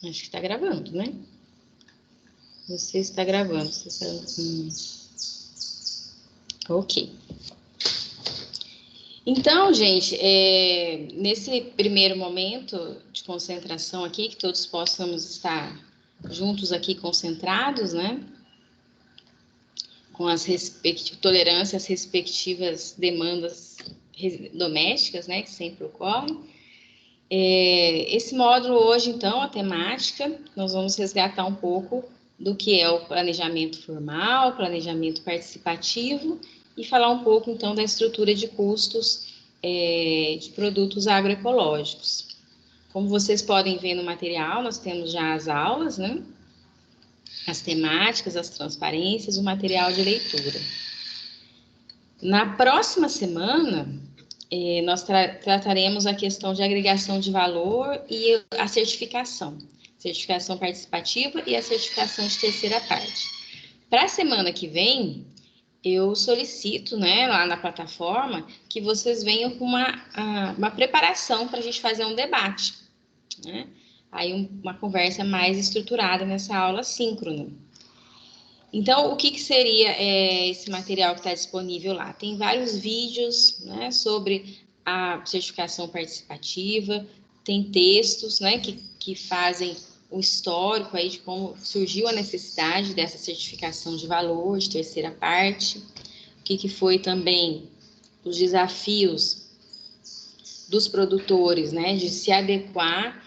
Acho que está gravando, né? Você está gravando. Você está... Ok. Então, gente, nesse primeiro momento de concentração aqui, que todos possamos estar juntos aqui concentrados, né? Com as tolerâncias às respectivas demandas domésticas, né? Que sempre ocorrem. Esse módulo hoje, então, a temática, nós vamos resgatar um pouco do que é o planejamento formal, planejamento participativo e falar um pouco, então, da estrutura de custos de produtos agroecológicos. Como vocês podem ver no material, nós temos já as aulas, né? As temáticas, as transparências, o material de leitura. Na próxima semana, nós trataremos a questão de agregação de valor e a certificação participativa e a certificação de terceira parte. Para a semana que vem, eu solicito, né, lá na plataforma, que vocês venham com uma preparação para a gente fazer um debate, né? Aí uma conversa mais estruturada nessa aula síncrona. Então, o que seria esse material que está disponível lá? Tem vários vídeos, né, sobre a certificação participativa, tem textos, né, que fazem o histórico aí de como surgiu a necessidade dessa certificação de valor de terceira parte, o que foi também os desafios dos produtores, né, de se adequar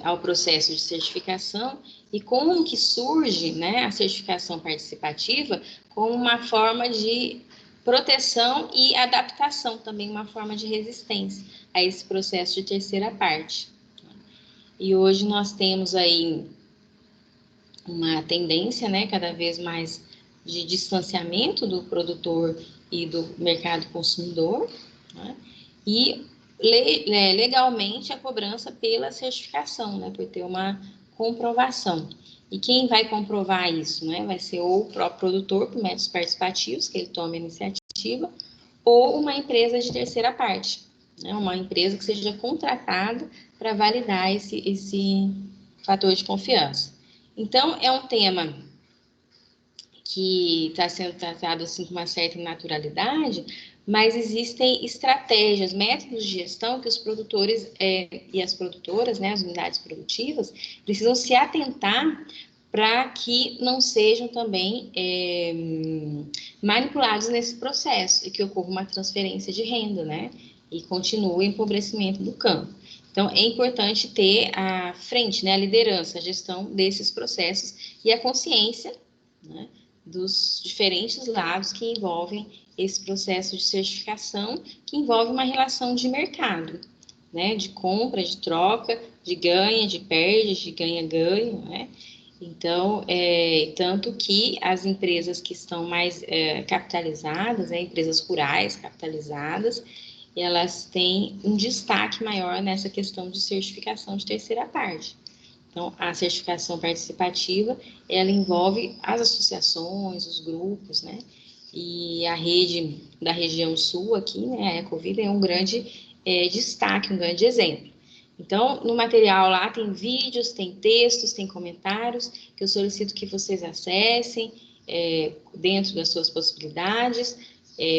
ao processo de certificação e como que surge, né, a certificação participativa como uma forma de proteção e adaptação, também uma forma de resistência a esse processo de terceira parte. E hoje nós temos aí uma tendência, né, cada vez mais de distanciamento do produtor e do mercado consumidor, né, e legalmente a cobrança pela certificação, né, por ter uma comprovação. E quem vai comprovar isso, né, vai ser ou o próprio produtor, por métodos participativos, que ele tome a iniciativa, ou uma empresa de terceira parte, né, uma empresa que seja contratada para validar esse fator de confiança. Então, é um tema que está sendo tratado assim com uma certa naturalidade, mas existem estratégias, métodos de gestão que os produtores e as produtoras, né, as unidades produtivas, precisam se atentar para que não sejam também manipulados nesse processo e que ocorra uma transferência de renda, né, e continue o empobrecimento do campo. Então, é importante ter à frente, né, a liderança, a gestão desses processos e a consciência, né, dos diferentes lados que envolvem esse processo de certificação, que envolve uma relação de mercado, né, de compra, de troca, de ganha, de perde, de ganha-ganha, né? Então, tanto que as empresas que estão mais capitalizadas, né, empresas rurais capitalizadas, elas têm um destaque maior nessa questão de certificação de terceira parte. Então, a certificação participativa, ela envolve as associações, os grupos, né? E a rede da região sul aqui, né, a Ecovida, é um grande destaque, um grande exemplo. Então, no material lá tem vídeos, tem textos, tem comentários, que eu solicito que vocês acessem dentro das suas possibilidades,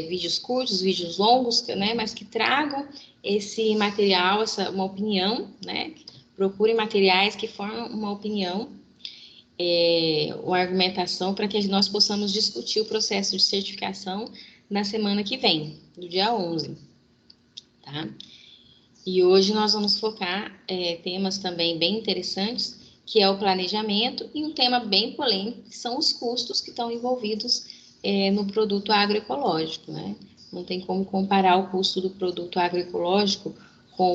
vídeos curtos, vídeos longos, né, mas que tragam esse material, uma opinião, né? Procurem materiais que formam uma opinião, uma argumentação, para que nós possamos discutir o processo de certificação na semana que vem, do dia 11, tá? E hoje nós vamos focar temas também bem interessantes, que é o planejamento, e um tema bem polêmico, que são os custos que estão envolvidos no produto agroecológico, né? Não tem como comparar o custo do produto agroecológico com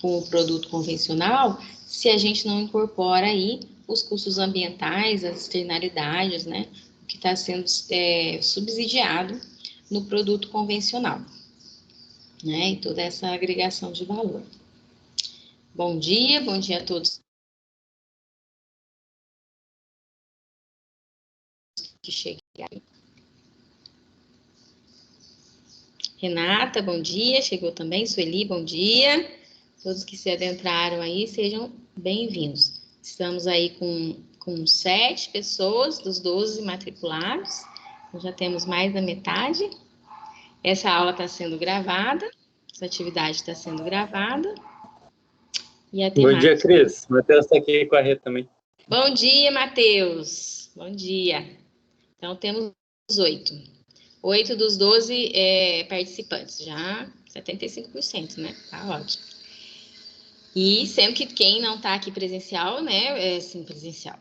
o produto convencional, se a gente não incorpora aí os custos ambientais, as externalidades, né? O que está sendo subsidiado no produto convencional, né? E toda essa agregação de valor. Bom dia a todos que chegaram. Renata, bom dia, chegou também. Sueli, bom dia. Todos que se adentraram aí, sejam bem-vindos. Estamos aí com 7 pessoas dos 12 matriculados. Já temos mais da metade. Essa aula está sendo gravada. Essa atividade está sendo gravada. E a Bom dia, Cris. Matheus está aqui com a Rê também. Bom dia, Matheus. Bom dia. Então, temos 8. 8 dos 12 participantes. Já 75%, né? Tá ótimo. E sendo que quem não está aqui presencial, né? Presencial.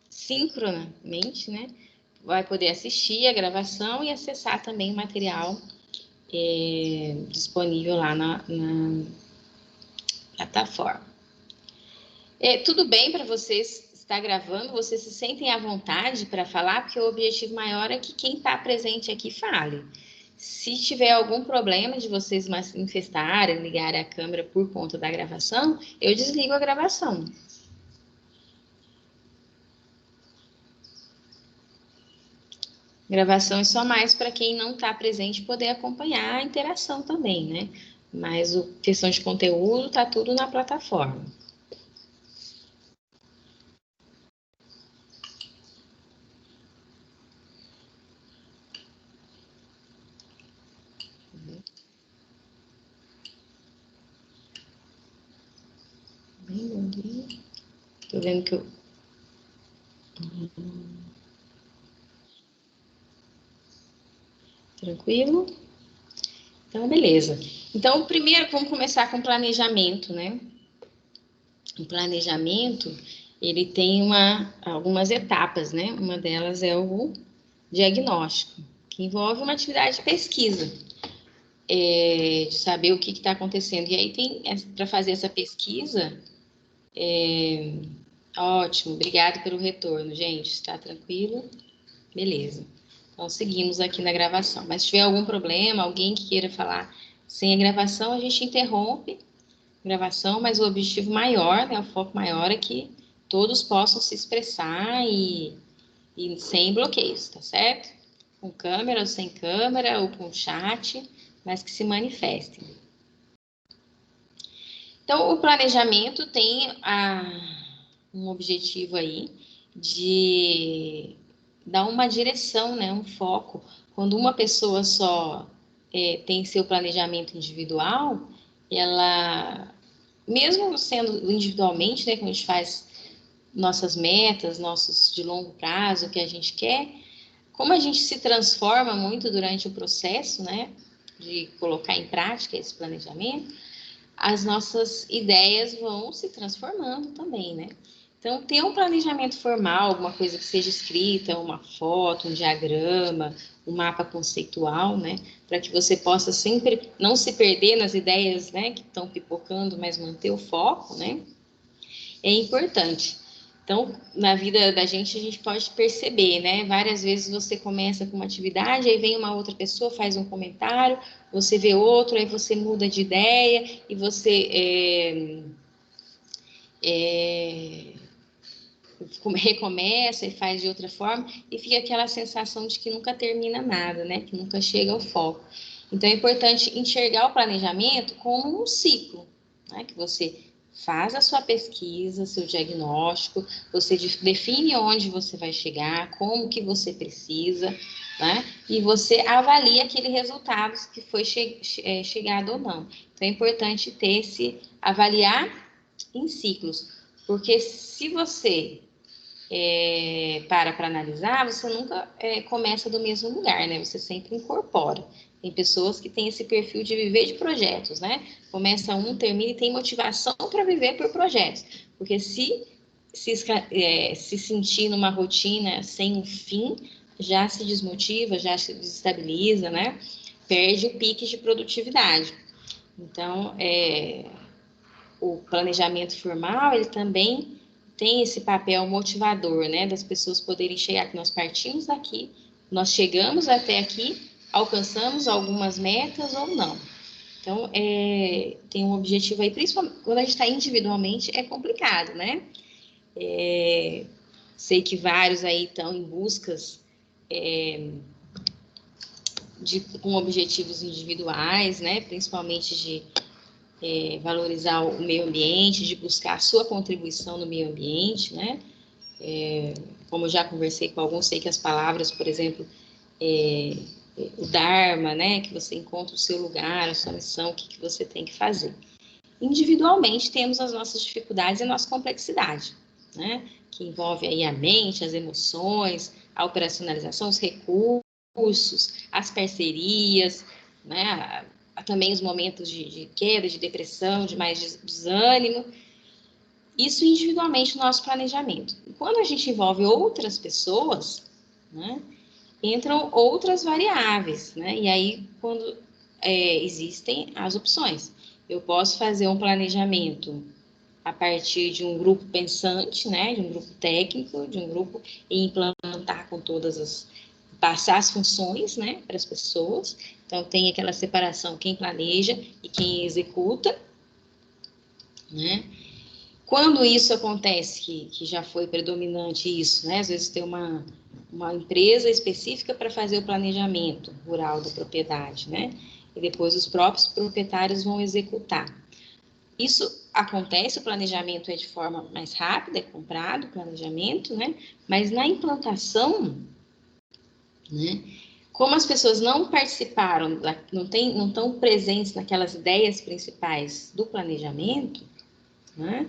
Sincronamente, né? Vai poder assistir a gravação e acessar também o material disponível lá na plataforma. Tudo bem para vocês estar gravando? Vocês se sentem à vontade para falar? Porque o objetivo maior é que quem está presente aqui fale. Se tiver algum problema de vocês manifestarem, ligarem a câmera por conta da gravação, eu desligo a gravação. Gravação é só mais para quem não está presente poder acompanhar a interação também, né? Mas a questão de conteúdo está tudo na plataforma. Bem, bom dia. Estou vendo que eu... Tranquilo? Então, beleza. Então, primeiro, vamos começar com planejamento, né? O planejamento, ele tem algumas etapas, né? Uma delas é o diagnóstico, que envolve uma atividade de pesquisa, de saber o que está acontecendo. E aí, para fazer essa pesquisa, ótimo, obrigado pelo retorno, gente. Está tranquilo? Beleza. Então, seguimos aqui na gravação. Mas se tiver algum problema, alguém que queira falar sem a gravação, a gente interrompe a gravação, mas o objetivo maior, né, o foco maior é que todos possam se expressar e sem bloqueios, tá certo? Com câmera ou sem câmera, ou com chat, mas que se manifestem. Então, o planejamento tem um objetivo aí de dar uma direção, né, um foco. Quando uma pessoa só tem seu planejamento individual, ela, mesmo sendo individualmente, né, quando a gente faz nossas metas, nossos de longo prazo, o que a gente quer, como a gente se transforma muito durante o processo, né, de colocar em prática esse planejamento, as nossas ideias vão se transformando também, né? Então, ter um planejamento formal, alguma coisa que seja escrita, uma foto, um diagrama, um mapa conceitual, né? Para que você possa sempre não se perder nas ideias, né, que estão pipocando, mas manter o foco, né? É importante. Então, na vida da gente, a gente pode perceber, né? Várias vezes você começa com uma atividade, aí vem uma outra pessoa, faz um comentário, você vê outro, aí você muda de ideia e você recomeça e faz de outra forma e fica aquela sensação de que nunca termina nada, né? Que nunca chega ao foco. Então, é importante enxergar o planejamento como um ciclo, né? Que você faz a sua pesquisa, seu diagnóstico, você define onde você vai chegar, como que você precisa, né? E você avalia aquele resultado que foi chegado ou não. Então, é importante avaliar em ciclos, porque se você para analisar, você nunca começa do mesmo lugar, né? Você sempre incorpora. Tem pessoas que têm esse perfil de viver de projetos, né? Começa um, termina e tem motivação para viver por projetos. Porque se sentir numa rotina sem um fim, já se desmotiva, já se desestabiliza, né? Perde o pique de produtividade. Então, o planejamento formal, ele também tem esse papel motivador, né, das pessoas poderem chegar, que nós partimos daqui, nós chegamos até aqui, alcançamos algumas metas ou não. Então, tem um objetivo aí, principalmente quando a gente está individualmente, é complicado, né? Sei que vários aí estão em buscas com objetivos individuais, né, principalmente de valorizar o meio ambiente, de buscar a sua contribuição no meio ambiente, né? Como eu já conversei com alguns, sei que as palavras, por exemplo, o Dharma, né? Que você encontra o seu lugar, a sua missão, o que você tem que fazer. Individualmente, temos as nossas dificuldades e a nossa complexidade, né? Que envolve aí a mente, as emoções, a operacionalização, os recursos, as parcerias, né? Também os momentos de queda, de depressão, de mais desânimo. Isso individualmente no nosso planejamento. E quando a gente envolve outras pessoas, né, entram outras variáveis, né? E aí, quando existem as opções. Eu posso fazer um planejamento a partir de um grupo pensante, né, de um grupo técnico, de um grupo, e implantar com passar as funções, né, para as pessoas. Então, tem aquela separação, quem planeja e quem executa, né. Quando isso acontece, que já foi predominante isso, né, às vezes tem uma empresa específica para fazer o planejamento rural da propriedade, né, e depois os próprios proprietários vão executar. Isso acontece, o planejamento é de forma mais rápida, é comprado o planejamento, né? Mas na implantação, né? Como as pessoas não participaram, não estão presentes naquelas ideias principais do planejamento, né?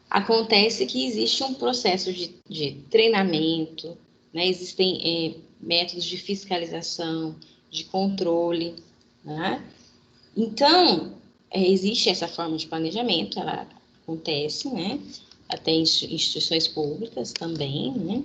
Acontece que existe um processo de treinamento, né? Existem métodos de fiscalização, de controle, né? Então, existe essa forma de planejamento, ela acontece, né? Até em instituições públicas também, né?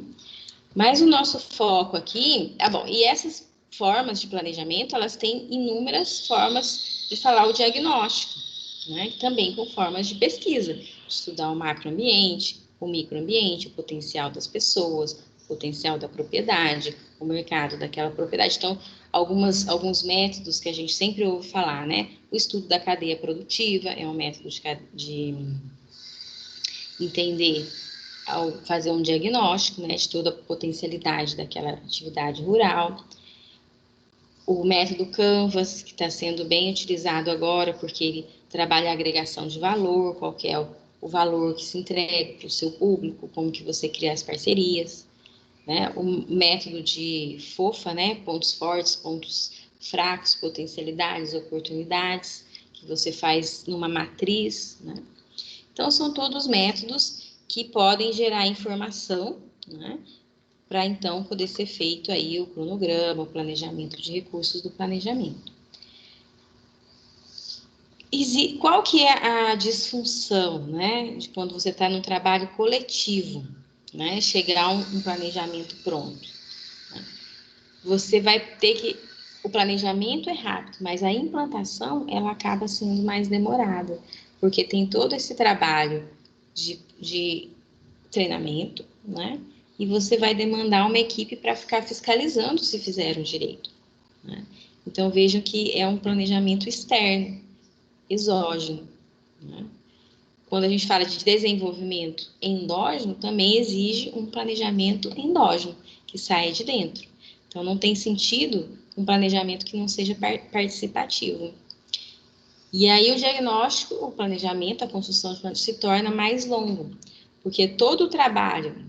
Mas o nosso foco aqui, bom, e essas formas de planejamento, elas têm inúmeras formas de falar o diagnóstico, né? Também com formas de pesquisa, de estudar o macroambiente, o microambiente, o potencial das pessoas, o potencial da propriedade, o mercado daquela propriedade. Então, alguns métodos que a gente sempre ouve falar, né? O estudo da cadeia produtiva é um método de entender, ao fazer um diagnóstico, né, de toda a potencialidade daquela atividade rural. O método Canvas, que está sendo bem utilizado agora, porque ele trabalha a agregação de valor, qual que é o valor que se entrega para o seu público, como que você cria as parcerias, né? O método de FOFA, né? Pontos fortes, pontos fracos, potencialidades, oportunidades, que você faz numa matriz, né? Então, são todos métodos que podem gerar informação, né? Para então poder ser feito aí o cronograma, o planejamento de recursos do planejamento. Qual que é a disfunção, né, de quando você está num trabalho coletivo, né, chegar a um planejamento pronto? Né? Você vai ter que, o planejamento é rápido, mas a implantação, ela acaba sendo mais demorada, porque tem todo esse trabalho de treinamento, né, e você vai demandar uma equipe para ficar fiscalizando se fizeram direito, né? Então, vejam que é um planejamento externo, exógeno, né? Quando a gente fala de desenvolvimento endógeno, também exige um planejamento endógeno, que saia de dentro. Então, não tem sentido um planejamento que não seja participativo. E aí, o diagnóstico, o planejamento, a construção de plano se torna mais longo, porque todo o trabalho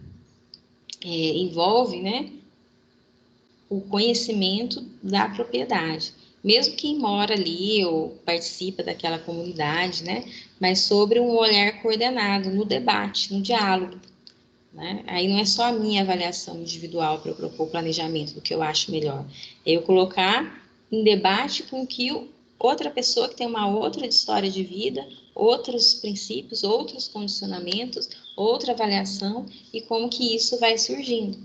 envolve, né, o conhecimento da propriedade. Mesmo quem mora ali ou participa daquela comunidade, né, mas sobre um olhar coordenado, no debate, no diálogo, né? Aí não é só a minha avaliação individual para eu propor o planejamento do que eu acho melhor, é eu colocar em debate com que outra pessoa que tem uma outra história de vida, outros princípios, outros condicionamentos, outra avaliação e como que isso vai surgindo.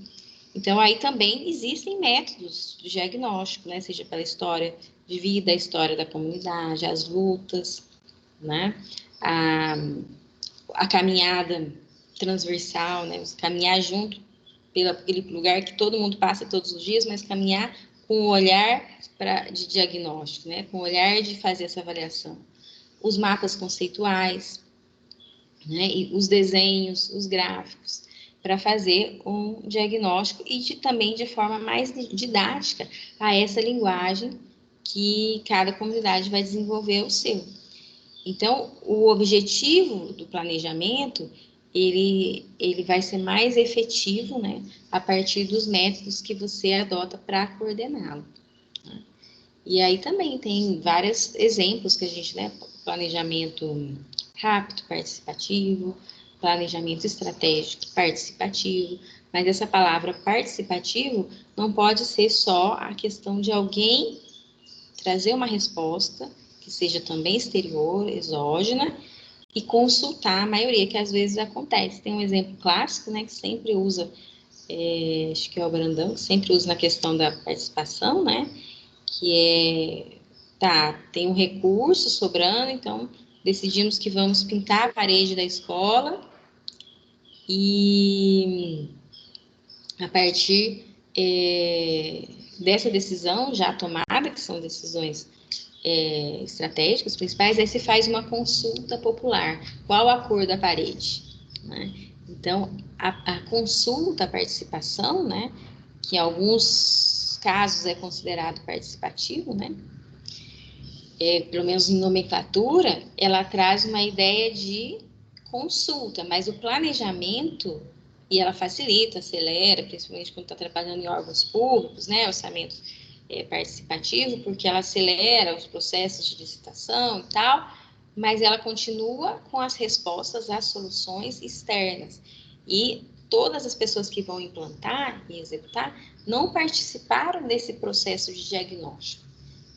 Então, aí também existem métodos de diagnóstico, né? Seja pela história de vida, a história da comunidade, as lutas, né? A caminhada transversal, né? Você caminhar junto aquele lugar que todo mundo passa todos os dias, mas caminhar com o olhar de diagnóstico, né? Com o olhar de fazer essa avaliação. Os mapas conceituais, né? E os desenhos, os gráficos, para fazer um diagnóstico e também de forma mais didática a essa linguagem que cada comunidade vai desenvolver o seu. Então, o objetivo do planejamento, ele vai ser mais efetivo, né, a partir dos métodos que você adota para coordená-lo. Né? E aí também tem vários exemplos que a gente, né, planejamento rápido, participativo, planejamento estratégico, participativo, mas essa palavra participativo não pode ser só a questão de alguém trazer uma resposta que seja também exterior, exógena, e consultar a maioria, que às vezes acontece. Tem um exemplo clássico, né, que sempre usa, acho que é o Brandão, que sempre usa na questão da participação, né, que tem um recurso sobrando, então decidimos que vamos pintar a parede da escola e a partir dessa decisão já tomada, que são decisões estratégicas principais, aí se faz uma consulta popular. Qual a cor da parede? Né? Então, a consulta, a participação, né, que em alguns casos é considerado participativo, né, pelo menos em nomenclatura, ela traz uma ideia de consulta, mas o planejamento, e ela facilita, acelera, principalmente quando está trabalhando em órgãos públicos, né, orçamento participativo, porque ela acelera os processos de licitação e tal, mas ela continua com as respostas às soluções externas. E todas as pessoas que vão implantar e executar não participaram desse processo de diagnóstico,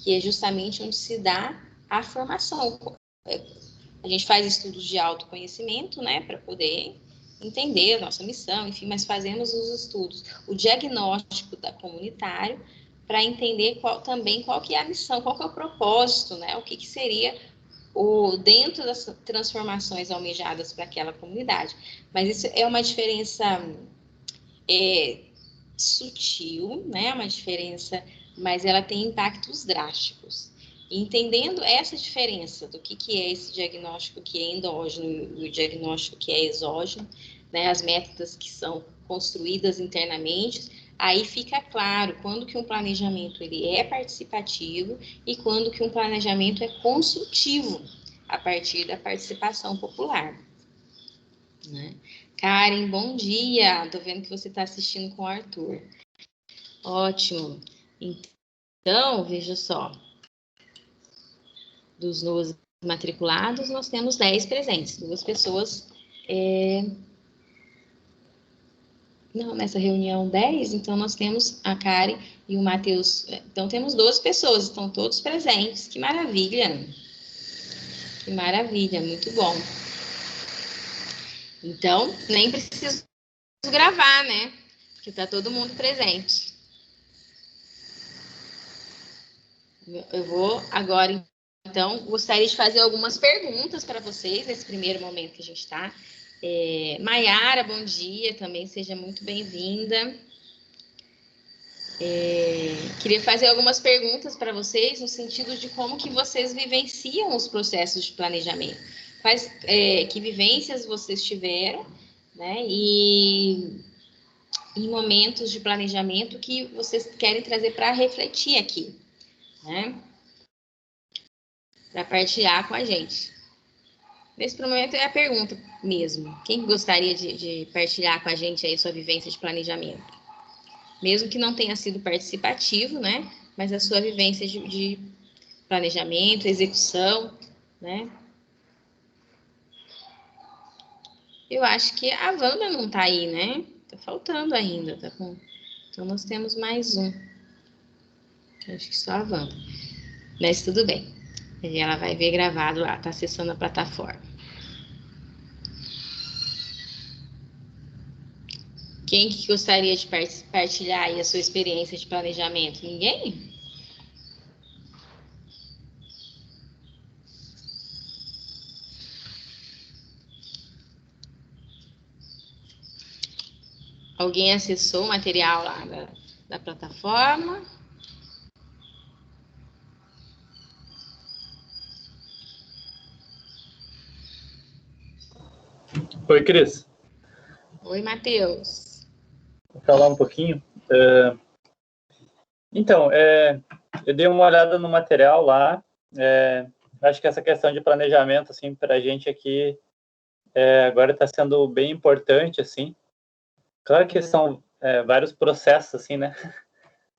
que é justamente onde se dá a formação. A gente faz estudos de autoconhecimento, né, para poder entender a nossa missão, enfim, mas fazemos os estudos, o diagnóstico da comunitário, para entender qual que é a missão, qual que é o propósito, né, o que seria dentro das transformações almejadas para aquela comunidade. Mas isso é uma diferença sutil, né, uma diferença, mas ela tem impactos drásticos. E entendendo essa diferença do que é esse diagnóstico que é endógeno e o diagnóstico que é exógeno, né, as métodos que são construídas internamente, aí fica claro quando que um planejamento ele é participativo e quando que um planejamento é consultivo a partir da participação popular. Né? Karen, bom dia! Estou vendo que você está assistindo com o Arthur. Ótimo. Então, veja só. Dos novos matriculados, nós temos 10 presentes. 2 pessoas... Não, nessa reunião 10, então nós temos a Karen e o Matheus. Então, temos 12 pessoas, estão todos presentes. Que maravilha! Que maravilha, muito bom. Então, nem preciso gravar, né? Porque está todo mundo presente. Eu vou agora, então, gostaria de fazer algumas perguntas para vocês nesse primeiro momento que a gente está. Maiara, bom dia, também seja muito bem-vinda. Queria fazer algumas perguntas para vocês no sentido de como que vocês vivenciam os processos de planejamento. Que vivências vocês tiveram, né? E em momentos de planejamento que vocês querem trazer para refletir aqui, né? Para partilhar com a gente. Nesse momento é a pergunta mesmo. Quem gostaria de partilhar com a gente aí sua vivência de planejamento? Mesmo que não tenha sido participativo, né? Mas a sua vivência de planejamento, execução, né? Eu acho que a Wanda não está aí, né? Tá faltando ainda, tá com... Então nós temos mais um. Acho que só a Wanda. Mas tudo bem. Ela vai ver gravado lá, tá acessando a plataforma. Quem que gostaria de partilhar aí a sua experiência de planejamento? Ninguém? Alguém acessou o material lá da plataforma? Oi, Cris. Oi, Matheus. Vou falar um pouquinho. Então, eu dei uma olhada no material lá. acho que essa questão de planejamento, assim, para a gente aqui, agora está sendo bem importante, assim. Claro que são vários processos, assim, né?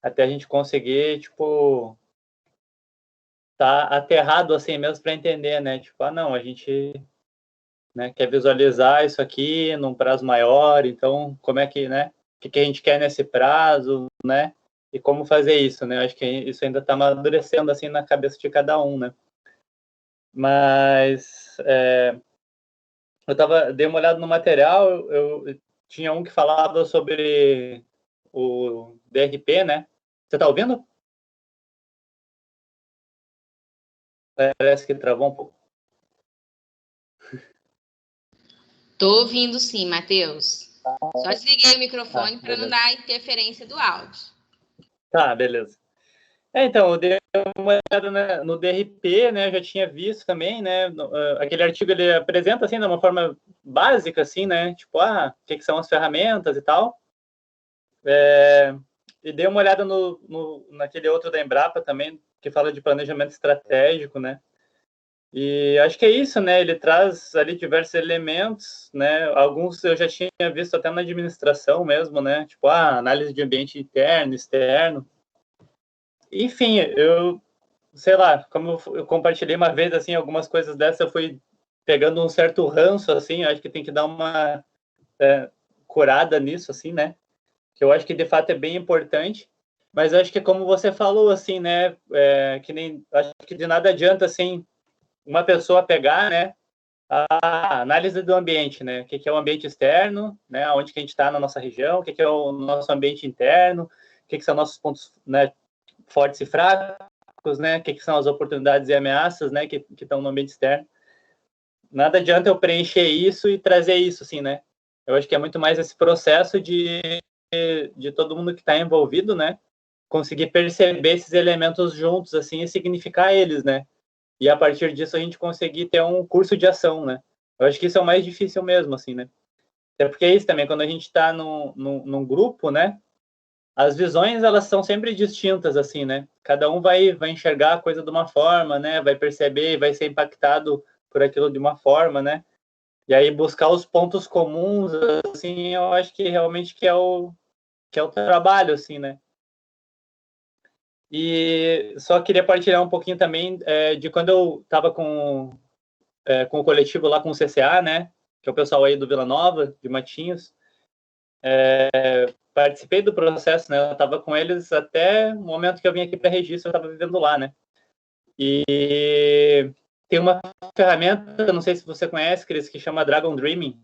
Até a gente conseguir, tipo, tá aterrado, assim, mesmo para entender, né? Tipo, não, a gente, né, quer visualizar isso aqui num prazo maior, então, como é que, né? O que a gente quer nesse prazo, né? E como fazer isso, né? Acho que isso ainda está amadurecendo, assim, na cabeça de cada um, né? Mas dei uma olhada no material, eu tinha um que falava sobre o DRP, né? Você está ouvindo? Parece que travou um pouco. Tô ouvindo sim, Matheus. Só desliguei o microfone para não dar interferência do áudio. Tá, beleza. Então, eu dei uma olhada no DRP, né? Eu já tinha visto também, né? Aquele artigo ele apresenta assim de uma forma básica, assim, né? Tipo, o que são as ferramentas e tal. E dei uma olhada naquele outro da Embrapa também, que fala de planejamento estratégico, né? E acho que é isso, né? Ele traz ali diversos elementos, né? Alguns eu já tinha visto até na administração mesmo, né? Tipo, análise de ambiente interno, externo. Enfim, eu sei lá, como eu compartilhei uma vez, assim, algumas coisas dessas, eu fui pegando um certo ranço, assim, acho que tem que dar uma curada nisso, assim, né? Que eu acho que, de fato, é bem importante. Mas acho que, como você falou, assim, né? Que nem, acho que de nada adianta, assim, uma pessoa pegar, né? A análise do ambiente, né? O que é o ambiente externo, né? Onde que a gente está na nossa região, o que é o nosso ambiente interno, o que são nossos pontos, né, fortes e fracos, né? O que são as oportunidades e ameaças, né? Que estão no ambiente externo. Nada adianta eu preencher isso e trazer isso, assim, né? Eu acho que é muito mais esse processo de todo mundo que está envolvido, né? Conseguir perceber esses elementos juntos, assim, e significar eles, né? E a partir disso a gente conseguir ter um curso de ação, né? Eu acho que isso é o mais difícil mesmo, assim, né? Até porque é isso também, quando a gente está num grupo, né? As visões, elas são sempre distintas, assim, né? Cada um vai enxergar a coisa de uma forma, né? Vai perceber, vai ser impactado por aquilo de uma forma, né? E aí buscar os pontos comuns, assim, eu acho que realmente que é o trabalho, assim, né? E só queria partilhar um pouquinho também de quando eu estava com o coletivo lá com o CCA, né? Que é o pessoal aí do Vila Nova, de Matinhos. Participei do processo, né? Eu estava com eles até o momento que eu vim aqui para registro, eu estava vivendo lá, né? E tem uma ferramenta, não sei se você conhece, Cris, que chama Dragon Dreaming.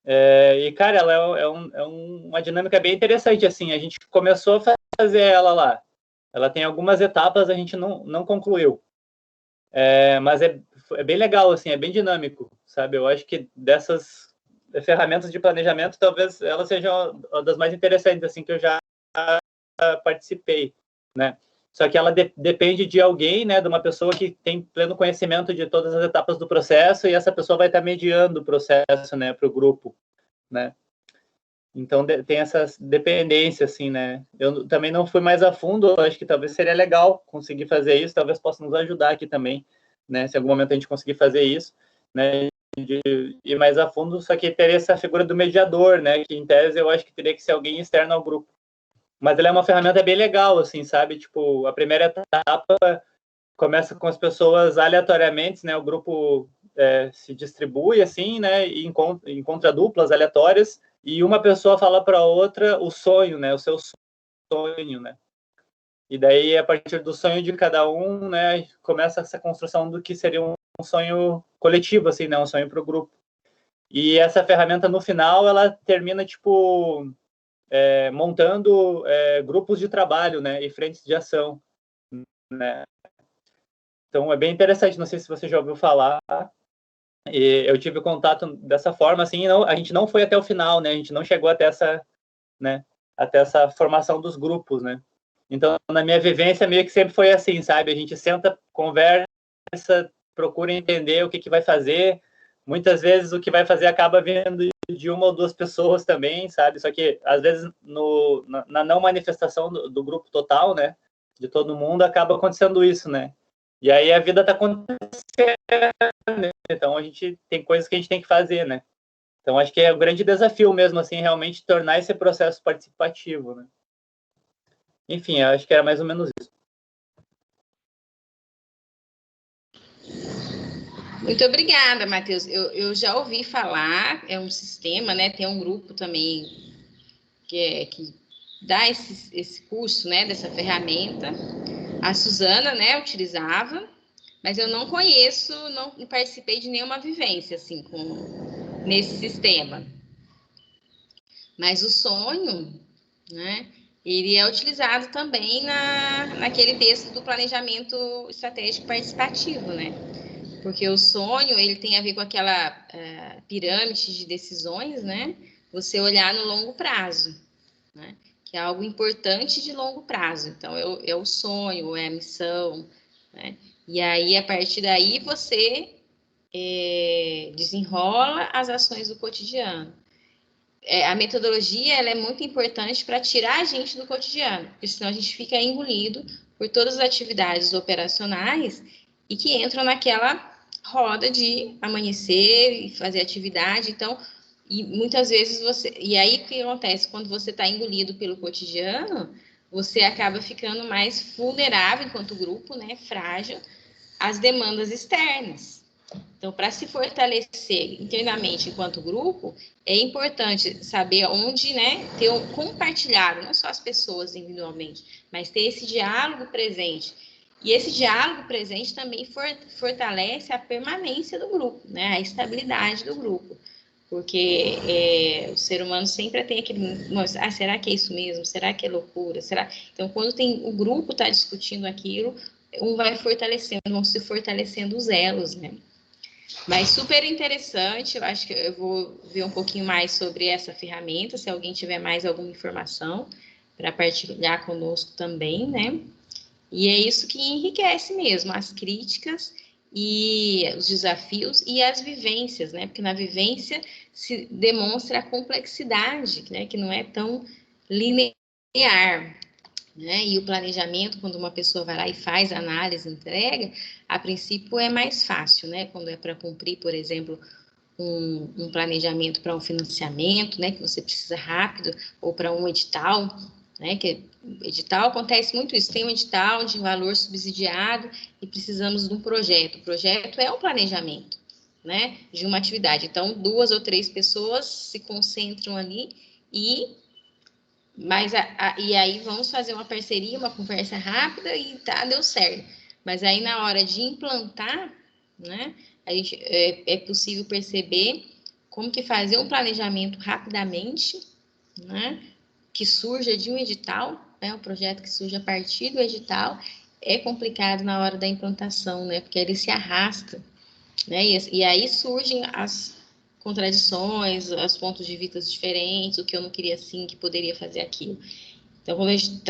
E, cara, ela uma dinâmica bem interessante, assim. A gente começou a fazer ela lá. Ela tem algumas etapas, a gente não concluiu. Mas é bem legal, assim, é bem dinâmico, sabe? Eu acho que dessas ferramentas de planejamento, talvez ela seja uma das mais interessantes, assim, que eu já participei, né? Só que ela depende de alguém, né, de uma pessoa que tem pleno conhecimento de todas as etapas do processo e essa pessoa vai estar mediando o processo, né, para o grupo, né? Então tem essa dependência, assim, né? Eu também não fui mais a fundo, acho que talvez seria legal conseguir fazer isso, talvez possa nos ajudar aqui também, né? Se em algum momento a gente conseguir fazer isso, né? De ir mais a fundo, só que teria essa figura do mediador, né? Que em tese eu acho que teria que ser alguém externo ao grupo. Mas ela é uma ferramenta bem legal, assim, sabe? Tipo, a primeira etapa começa com as pessoas aleatoriamente, né? O grupo se distribui, assim, né? E encontra duplas aleatórias e uma pessoa fala para outra o sonho, né? O seu sonho, né? E daí, a partir do sonho de cada um, né? Começa essa construção do que seria um sonho coletivo, assim, né? Um sonho para o grupo. E essa ferramenta, no final, ela termina, tipo, montando grupos de trabalho, né? E frentes de ação, né? Então, é bem interessante. Não sei se você já ouviu falar. E eu tive contato dessa forma, assim, a gente não foi até o final, né? A gente não chegou até essa formação dos grupos, né? Então, na minha vivência, meio que sempre foi assim, sabe? A gente senta, conversa, procura entender o que vai fazer. Muitas vezes o que vai fazer acaba vindo de uma ou duas pessoas também, sabe? Só que, às vezes, na não manifestação do grupo total, né? De todo mundo, acaba acontecendo isso, né? E aí a vida está acontecendo, né? Então a gente tem coisas que a gente tem que fazer, né? Então acho que é o grande desafio mesmo, assim, realmente tornar esse processo participativo, né? Enfim, acho que era mais ou menos isso. Muito obrigada, Matheus. Eu já ouvi falar, é um sistema, né? Tem um grupo também que dá esse curso, né? Dessa ferramenta. A Suzana, né? Utilizava, mas eu não conheço, não participei de nenhuma vivência, assim, nesse sistema. Mas o sonho, né? Ele é utilizado também naquele texto do planejamento estratégico participativo, né? Porque o sonho, ele tem a ver com aquela pirâmide de decisões, né? Você olhar no longo prazo, né? Que é algo importante de longo prazo. Então, é o sonho, é a missão, né? E aí, a partir daí, você desenrola as ações do cotidiano. A metodologia, ela é muito importante para tirar a gente do cotidiano, porque senão a gente fica engolido por todas as atividades operacionais e que entram naquela roda de amanhecer e fazer atividade. Então, e muitas vezes você. E aí o que acontece? Quando você está engolido pelo cotidiano, você acaba ficando mais vulnerável enquanto grupo, né? Frágil, às demandas externas. Então, para se fortalecer internamente enquanto grupo, é importante saber onde, né, ter um compartilhado, não só as pessoas individualmente, mas ter esse diálogo presente. E esse diálogo presente também fortalece a permanência do grupo, né, a estabilidade do grupo. Porque o ser humano sempre tem aquele... será que é isso mesmo? Será que é loucura? Será? Então, quando o grupo está discutindo aquilo, vão se fortalecendo os elos, né? Mas super interessante, eu acho que eu vou ver um pouquinho mais sobre essa ferramenta, se alguém tiver mais alguma informação para partilhar conosco também, né? E é isso que enriquece mesmo, as críticas e os desafios e as vivências, né? Porque na vivência se demonstra a complexidade, né? Que não é tão linear, né? E o planejamento, quando uma pessoa vai lá e faz a análise, entrega, a princípio é mais fácil, né? Quando é para cumprir, por exemplo, um planejamento para um financiamento, né? Que você precisa rápido, ou para um edital, né? Que edital acontece muito isso. Tem um edital de valor subsidiado e precisamos de um projeto. O projeto é um planejamento, né? De uma atividade. Então, 2 ou 3 pessoas se concentram ali e aí vamos fazer uma parceria, uma conversa rápida e tá, deu certo. Mas aí na hora de implantar, né, é possível perceber como que fazer um planejamento rapidamente, né, que surja de um edital, né, um projeto que surge a partir do edital, é complicado na hora da implantação, né, porque ele se arrasta, né, e aí surgem as contradições, os pontos de vista diferentes, o que eu não queria assim, que poderia fazer aquilo. Então, quando a gente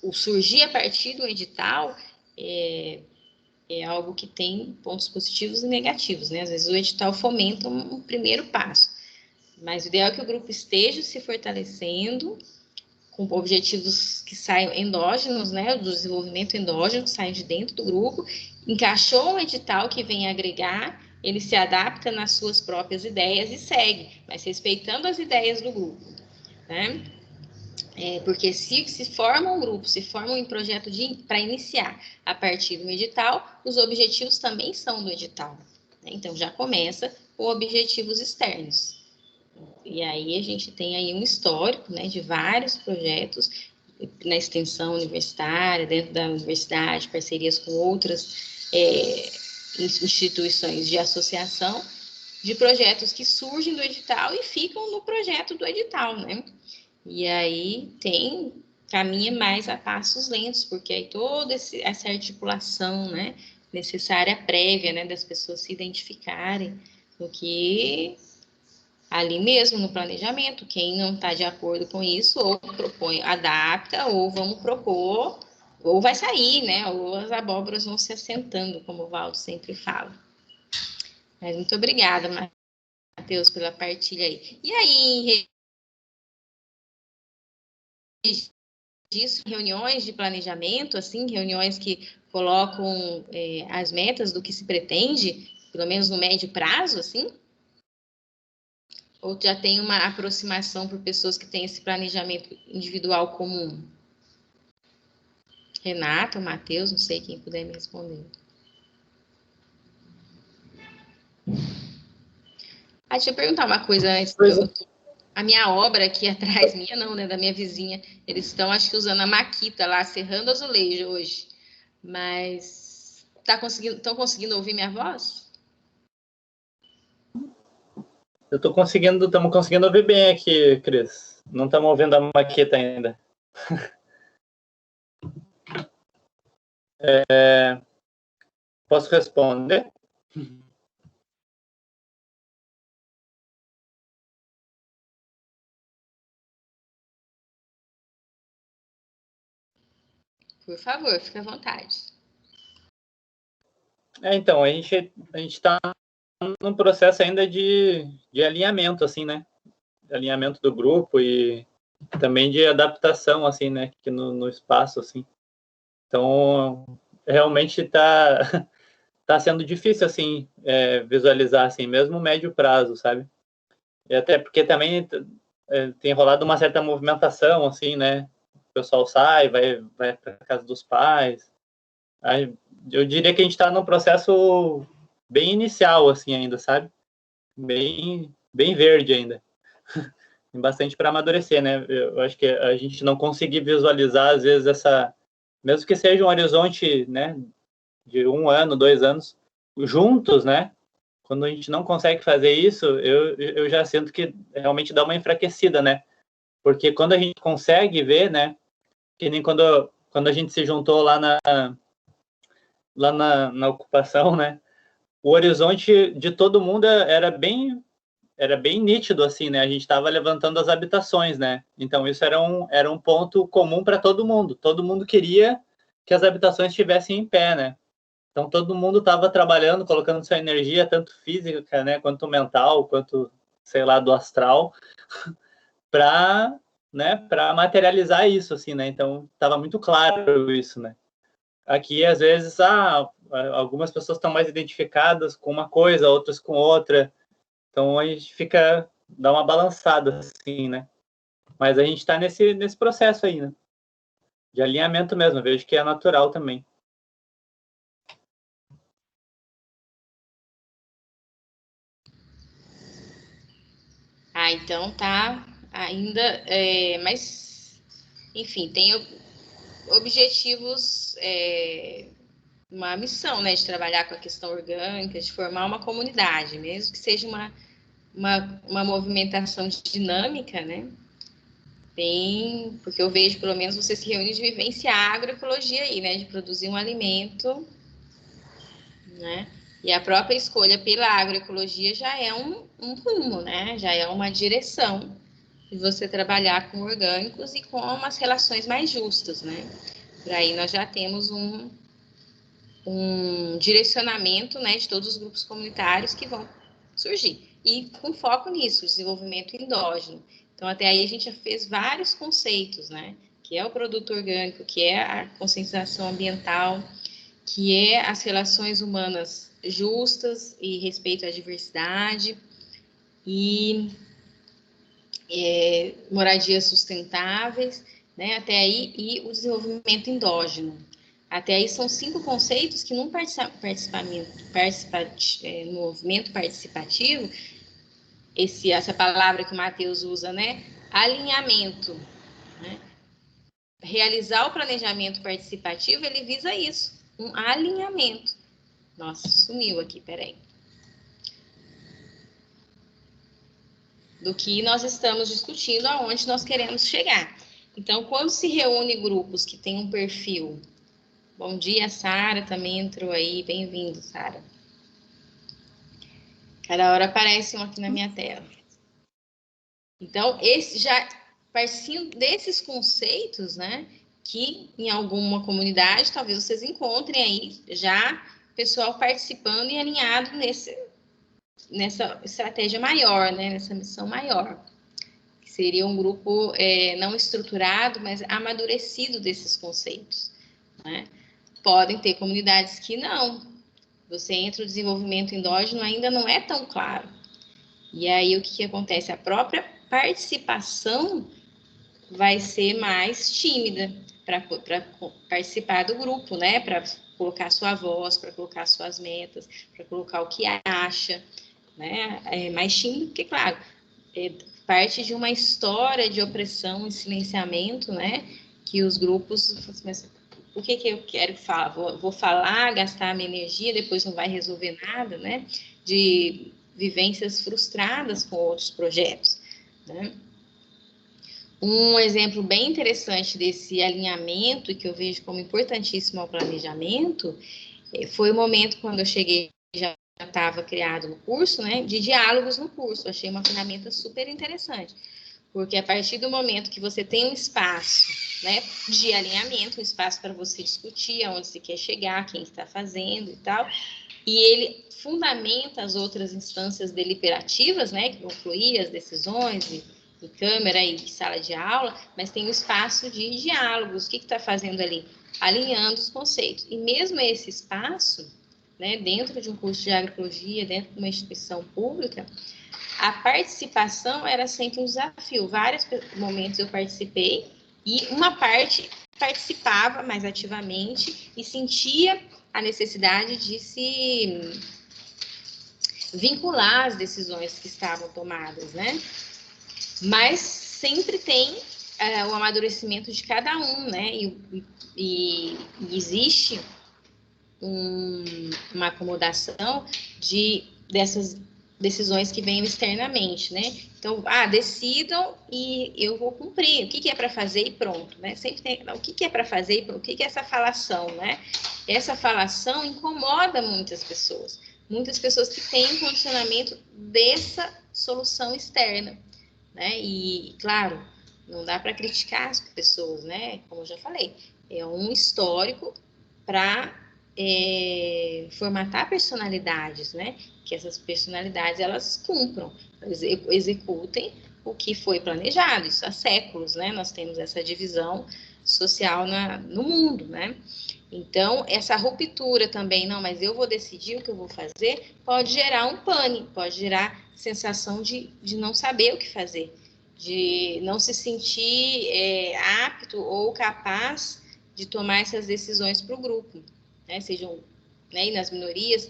o surgir a partir do edital é algo que tem pontos positivos e negativos, né? Às vezes o edital fomenta um primeiro passo, mas o ideal é que o grupo esteja se fortalecendo com objetivos que saiam endógenos, né? Do desenvolvimento endógeno, que saem de dentro do grupo, encaixou um edital que vem agregar, ele se adapta nas suas próprias ideias e segue, mas respeitando as ideias do grupo, né? Porque se forma um grupo, se forma um projeto para iniciar a partir do edital, os objetivos também são do edital, né? Então, já começa com objetivos externos. E aí a gente tem aí um histórico, né, de vários projetos na extensão universitária, dentro da universidade, parcerias com outras instituições de associação, de projetos que surgem do edital e ficam no projeto do edital, né? E aí caminha mais a passos lentos, porque aí toda essa articulação, né, necessária prévia, né, das pessoas se identificarem no que ali mesmo no planejamento, quem não está de acordo com isso, ou propõe, adapta, ou vamos propor, ou vai sair, né, ou as abóboras vão se assentando, como o Valdo sempre fala. Mas muito obrigada, Matheus, pela partilha aí. E aí, disso, reuniões de planejamento, assim, reuniões que colocam as metas do que se pretende, pelo menos no médio prazo, assim? Ou já tem uma aproximação por pessoas que têm esse planejamento individual comum? Renata, Matheus, não sei quem puder me responder. Deixa eu perguntar uma coisa antes. A minha obra aqui atrás, minha não, né, da minha vizinha, eles estão, acho que, usando a maquita lá, serrando azulejo hoje. Mas estão conseguindo ouvir minha voz? Estamos conseguindo ouvir bem aqui, Cris. Não estamos ouvindo a maqueta ainda. Posso responder? Por favor, fique à vontade. Então, a gente está num processo ainda de alinhamento, assim, né? Alinhamento do grupo e também de adaptação, assim, né? Aqui no espaço, assim. Então, realmente tá sendo difícil, assim, visualizar, assim, mesmo médio prazo, sabe? E até porque também tem rolado uma certa movimentação, assim, né? O pessoal sai, vai para casa dos pais. Aí, eu diria que a gente está num processo bem inicial, assim, ainda, sabe? Bem verde ainda. Tem bastante para amadurecer, né? Eu acho que a gente não conseguir visualizar, às vezes, mesmo que seja um horizonte, né, de 1 ano, 2 anos, juntos, né? Quando a gente não consegue fazer isso, eu já sinto que realmente dá uma enfraquecida, né? Porque quando a gente consegue ver, né? Que nem quando a gente se juntou lá na ocupação, né? O horizonte de todo mundo era bem nítido, assim, né? A gente estava levantando as habitações, né? Então, isso era um ponto comum para todo mundo. Todo mundo queria que as habitações estivessem em pé, né? Então, todo mundo estava trabalhando, colocando sua energia, tanto física, né? Quanto mental, quanto, sei lá, do astral, para, né? Para materializar isso, assim, né? Então, estava muito claro isso, né? Aqui, às vezes, algumas pessoas estão mais identificadas com uma coisa, outras com outra. Então a gente dá uma balançada, assim, né? Mas a gente está nesse processo aí, né? De alinhamento mesmo, eu vejo que é natural também. Então tá ainda, mas, enfim, tem objetivos, uma missão, né, de trabalhar com a questão orgânica, de formar uma comunidade, mesmo que seja uma movimentação dinâmica, né? Porque eu vejo, pelo menos, você se reúne de vivenciar a agroecologia aí, né? De produzir um alimento, né? E a própria escolha pela agroecologia já é um rumo, né? Já é uma direção de você trabalhar com orgânicos e com umas relações mais justas, né? Por aí nós já temos um direcionamento, né, de todos os grupos comunitários que vão surgir. E com foco nisso, desenvolvimento endógeno. Então, até aí a gente já fez vários conceitos, né? Que é o produto orgânico, que é a conscientização ambiental, que é as relações humanas justas e respeito à diversidade, e moradias sustentáveis, né? Até aí, e o desenvolvimento endógeno. Até aí são 5 conceitos que no movimento participativo, essa palavra que o Matheus usa, né? Alinhamento, né? Realizar o planejamento participativo, ele visa isso, um alinhamento. Nossa, sumiu aqui, peraí. Do que nós estamos discutindo, aonde nós queremos chegar. Então, quando se reúne grupos que têm um perfil... Bom dia, Sara, também entrou aí. Bem-vindo, Sara. Cada hora aparece um aqui na minha tela. Então, partindo desses conceitos, né, que em alguma comunidade, talvez vocês encontrem aí já pessoal participando e alinhado nessa estratégia maior, né, nessa missão maior. Que seria um grupo não estruturado, mas amadurecido desses conceitos, né? Podem ter comunidades que não. Você entra, o desenvolvimento endógeno ainda não é tão claro. E aí, o que acontece? A própria participação vai ser mais tímida para participar do grupo, né? Para colocar sua voz, para colocar suas metas, para colocar o que acha, né? É mais tímido, porque, claro, parte de uma história de opressão e silenciamento, né? Que os grupos... Mas, o que eu quero falar? Vou falar, gastar a minha energia, depois não vai resolver nada, né? De vivências frustradas com outros projetos, né? Um exemplo bem interessante desse alinhamento, e que eu vejo como importantíssimo ao planejamento, foi o momento quando eu cheguei, já estava criado no curso, né, de diálogos no curso. Eu achei uma ferramenta super interessante, porque a partir do momento que você tem um espaço, né, de alinhamento, um espaço para você discutir aonde você quer chegar, quem está fazendo e tal, e ele fundamenta as outras instâncias deliberativas, né, que vão fluir as decisões em câmera e sala de aula, mas tem um espaço de diálogos. O que está fazendo ali? Alinhando os conceitos. E mesmo esse espaço, né, dentro de um curso de agroecologia, dentro de uma instituição pública, a participação era sempre um desafio. Vários momentos eu participei e uma parte participava mais ativamente e sentia a necessidade de se vincular às decisões que estavam tomadas, né? Mas sempre tem o amadurecimento de cada um, né? E existe uma acomodação dessas decisões que vêm externamente, né? Então, decidam e eu vou cumprir. O que é para fazer e pronto, né? Sempre tem o que é para fazer e pronto. O que é essa falação, né? Essa falação incomoda muitas pessoas. Muitas pessoas que têm um condicionamento dessa solução externa, né? E, claro, não dá para criticar as pessoas, né? Como eu já falei, é um histórico para formatar personalidades, né? Que essas personalidades, elas cumpram, executem o que foi planejado. Isso há séculos, né? Nós temos essa divisão social no mundo, né? Então, essa ruptura também, não, mas eu vou decidir o que eu vou fazer, pode gerar um pânico, pode gerar sensação de não saber o que fazer, de não se sentir apto ou capaz de tomar essas decisões para o grupo, né? Sejam, né, e nas minorias,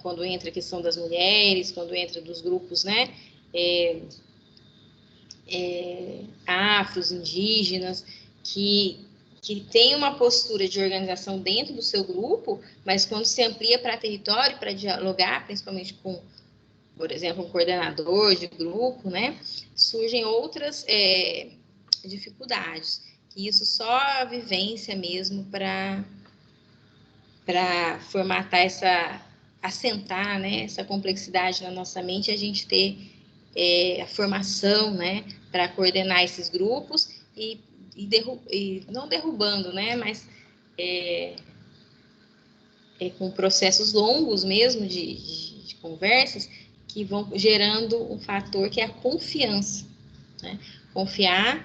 quando entra a questão das mulheres, quando entra dos grupos, né, afros, indígenas, que tem uma postura de organização dentro do seu grupo, mas quando se amplia para território, para dialogar, principalmente com, por exemplo, um coordenador de grupo, né, surgem outras dificuldades. E isso só a vivência mesmo para formatar assentar, né, essa complexidade na nossa mente, a gente ter a formação, né, para coordenar esses grupos e não derrubando, né, mas com processos longos mesmo de conversas que vão gerando um fator que é a confiança, né? Confiar,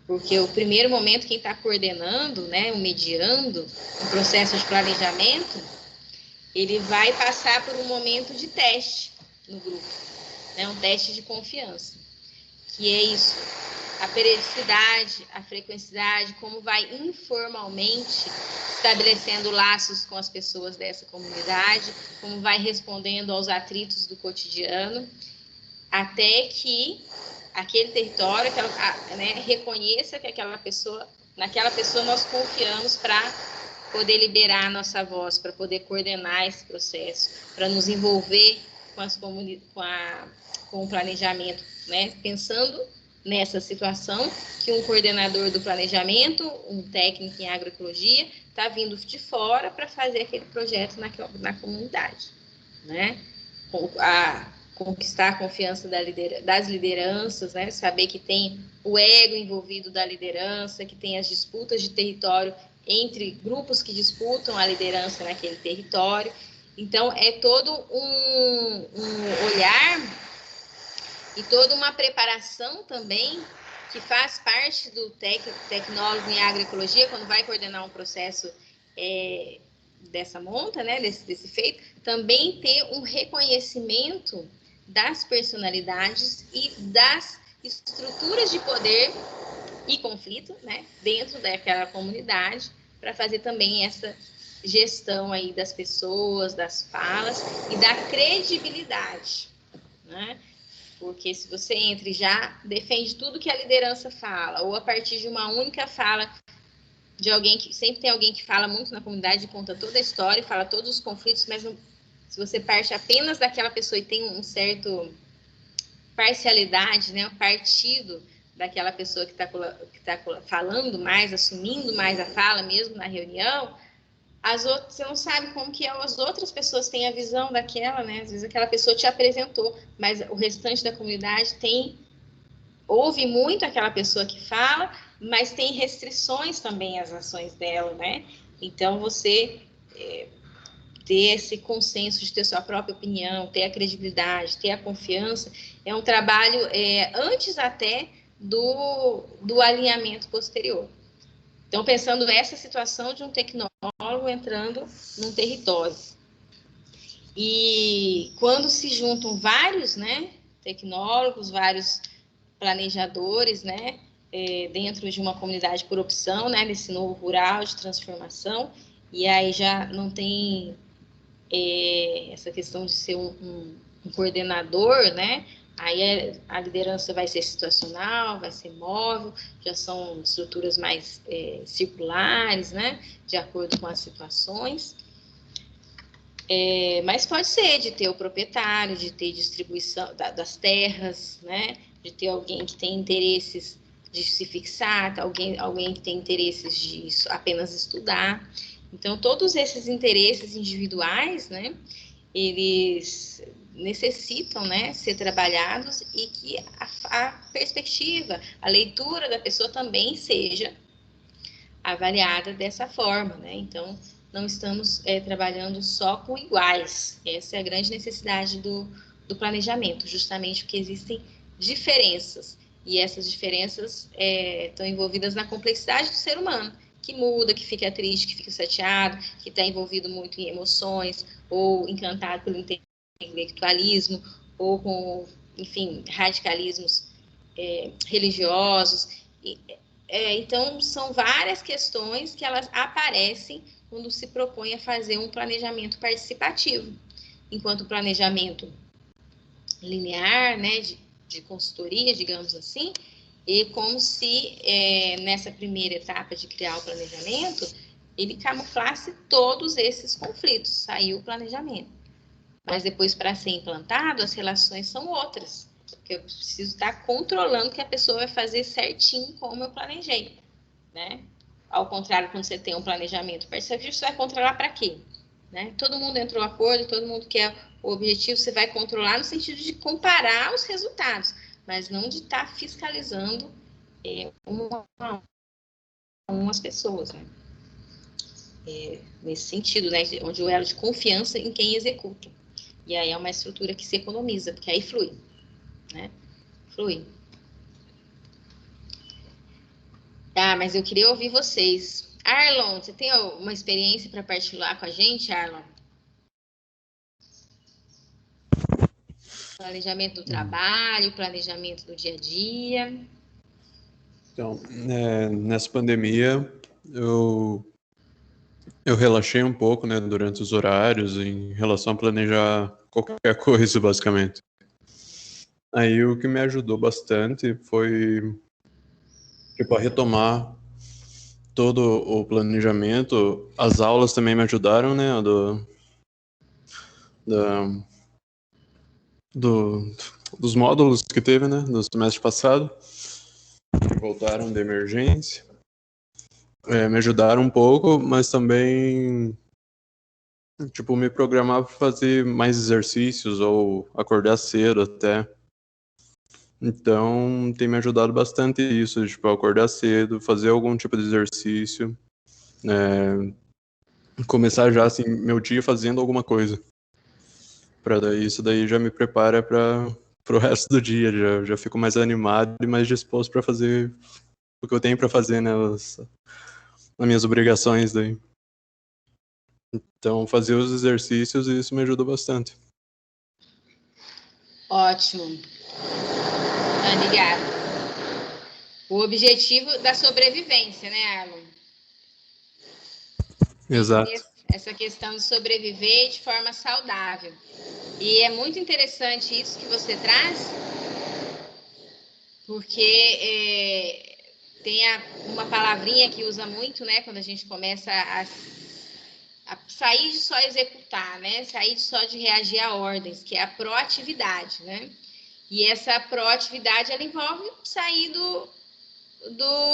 porque o primeiro momento quem está coordenando, né, mediando um processo de planejamento, ele vai passar por um momento de teste no grupo, né, um teste de confiança, que é isso, a periodicidade, a frequenticidade, como vai informalmente estabelecendo laços com as pessoas dessa comunidade, como vai respondendo aos atritos do cotidiano, até que aquele território, né, reconheça que naquela pessoa nós confiamos para poder liberar a nossa voz, para poder coordenar esse processo, para nos envolver com o planejamento, né, pensando nessa situação que um coordenador do planejamento, um técnico em agroecologia, está vindo de fora para fazer aquele projeto na comunidade, né? Conquistar a confiança das lideranças, né? Saber que tem o ego envolvido da liderança, que tem as disputas de território entre grupos que disputam a liderança naquele território. Então, é todo um olhar e toda uma preparação também que faz parte do tecnólogo em agroecologia, quando vai coordenar um processo dessa monta, né, desse feito, também ter um reconhecimento das personalidades e das estruturas de poder e conflito, né, dentro daquela comunidade, para fazer também essa gestão aí das pessoas, das falas e da credibilidade, né? Porque se você entra e já defende tudo que a liderança fala, ou a partir de uma única fala de alguém que sempre tem alguém que fala muito na comunidade, conta toda a história, fala todos os conflitos, mas não, se você parte apenas daquela pessoa e tem um certo parcialidade, né, um partido daquela pessoa que tá falando mais, assumindo mais a fala mesmo na reunião, você não sabe como que as outras pessoas têm a visão daquela, né? Às vezes aquela pessoa te apresentou, mas o restante da comunidade ouve muito aquela pessoa que fala, mas tem restrições também às ações dela, né? Então, você ter esse consenso de ter sua própria opinião, ter a credibilidade, ter a confiança, é um trabalho antes até do alinhamento posterior. Então, pensando nessa situação de um tecnólogo entrando num território. E quando se juntam vários, né, tecnólogos, vários planejadores, né, dentro de uma comunidade por opção, né, nesse novo rural de transformação, e aí já não tem essa questão de ser um coordenador, né, aí a liderança vai ser situacional, vai ser móvel, já são estruturas mais circulares, né, de acordo com as situações. Mas pode ser de ter o proprietário, de ter distribuição das terras, né, de ter alguém que tem interesses de se fixar, alguém que tem interesses de apenas estudar. Então, todos esses interesses individuais, né, eles necessitam, né, ser trabalhados e que a perspectiva, a leitura da pessoa também seja avaliada dessa forma, né? Então, não estamos trabalhando só com iguais. Essa é a grande necessidade do planejamento, justamente porque existem diferenças, e essas diferenças estão envolvidas na complexidade do ser humano, que muda, que fica triste, que fica chateado, que está envolvido muito em emoções, ou encantado pelo intelectualismo, ou com, enfim, radicalismos religiosos. Então, são várias questões que elas aparecem quando se propõe a fazer um planejamento participativo. Enquanto o planejamento linear, né, de consultoria, digamos assim, e como se nessa primeira etapa de criar o planejamento, ele camuflasse todos esses conflitos, saiu o planejamento. Mas depois, para ser implantado, as relações são outras, porque eu preciso estar controlando que a pessoa vai fazer certinho como eu planejei, né? Ao contrário, quando você tem um planejamento participativo, você vai controlar para quê? Né? Todo mundo entrou em acordo, todo mundo quer o objetivo, você vai controlar no sentido de comparar os resultados, mas não de estar fiscalizando umas pessoas, né? Nesse sentido, né? Onde o elo de confiança em quem executa. E aí é uma estrutura que se economiza, porque aí flui, né? Flui. Mas eu queria ouvir vocês. Arlon, você tem uma experiência para partilhar com a gente, Arlon? Planejamento do trabalho, planejamento do dia a dia. Então, nessa pandemia, eu relaxei um pouco, né, durante os horários, em relação a planejar qualquer coisa, basicamente. Aí o que me ajudou bastante foi, a retomar todo o planejamento. As aulas também me ajudaram, né, dos módulos que teve, né, do semestre passado, que voltaram de emergência. Me ajudaram um pouco, mas também me programar para fazer mais exercícios ou acordar cedo até. Então, tem me ajudado bastante isso, acordar cedo, fazer algum tipo de exercício, começar já, assim, meu dia fazendo alguma coisa. Isso daí já me prepara para o resto do dia, já fico mais animado e mais disposto para fazer o que eu tenho para fazer, né, as minhas obrigações daí. Então, fazer os exercícios, isso me ajuda bastante. Ótimo. Obrigada. O objetivo da sobrevivência, né, Arlon? Exato. Essa questão de sobreviver de forma saudável. E é muito interessante isso que você traz, porque tem uma palavrinha que usa muito, né, quando a gente começa a sair de só executar, né, sair de só de reagir a ordens, que é a proatividade, né? E essa proatividade, ela envolve sair do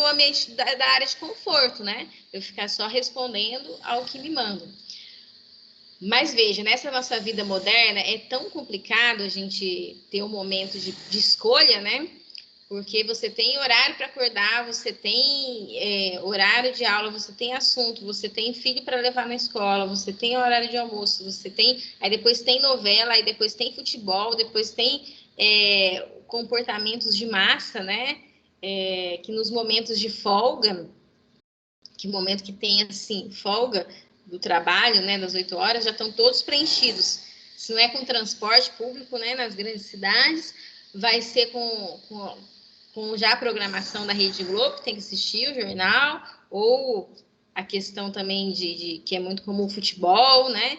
ambiente, da área de conforto, né? Eu ficar só respondendo ao que me mandam. Mas veja, nessa nossa vida moderna, é tão complicado a gente ter um momento de escolha, né? Porque você tem horário para acordar, você tem horário de aula, você tem assunto, você tem filho para levar na escola, você tem horário de almoço, você tem... Aí depois tem novela, aí depois tem futebol, depois tem comportamentos de massa, né? Que nos momentos de folga, que momento que tem, assim, folga do trabalho, né, das 8 horas, já estão todos preenchidos. Se não é com transporte público, né, nas grandes cidades, vai ser com já a programação da Rede Globo, que tem que assistir o jornal, ou a questão também que é muito comum o futebol, né,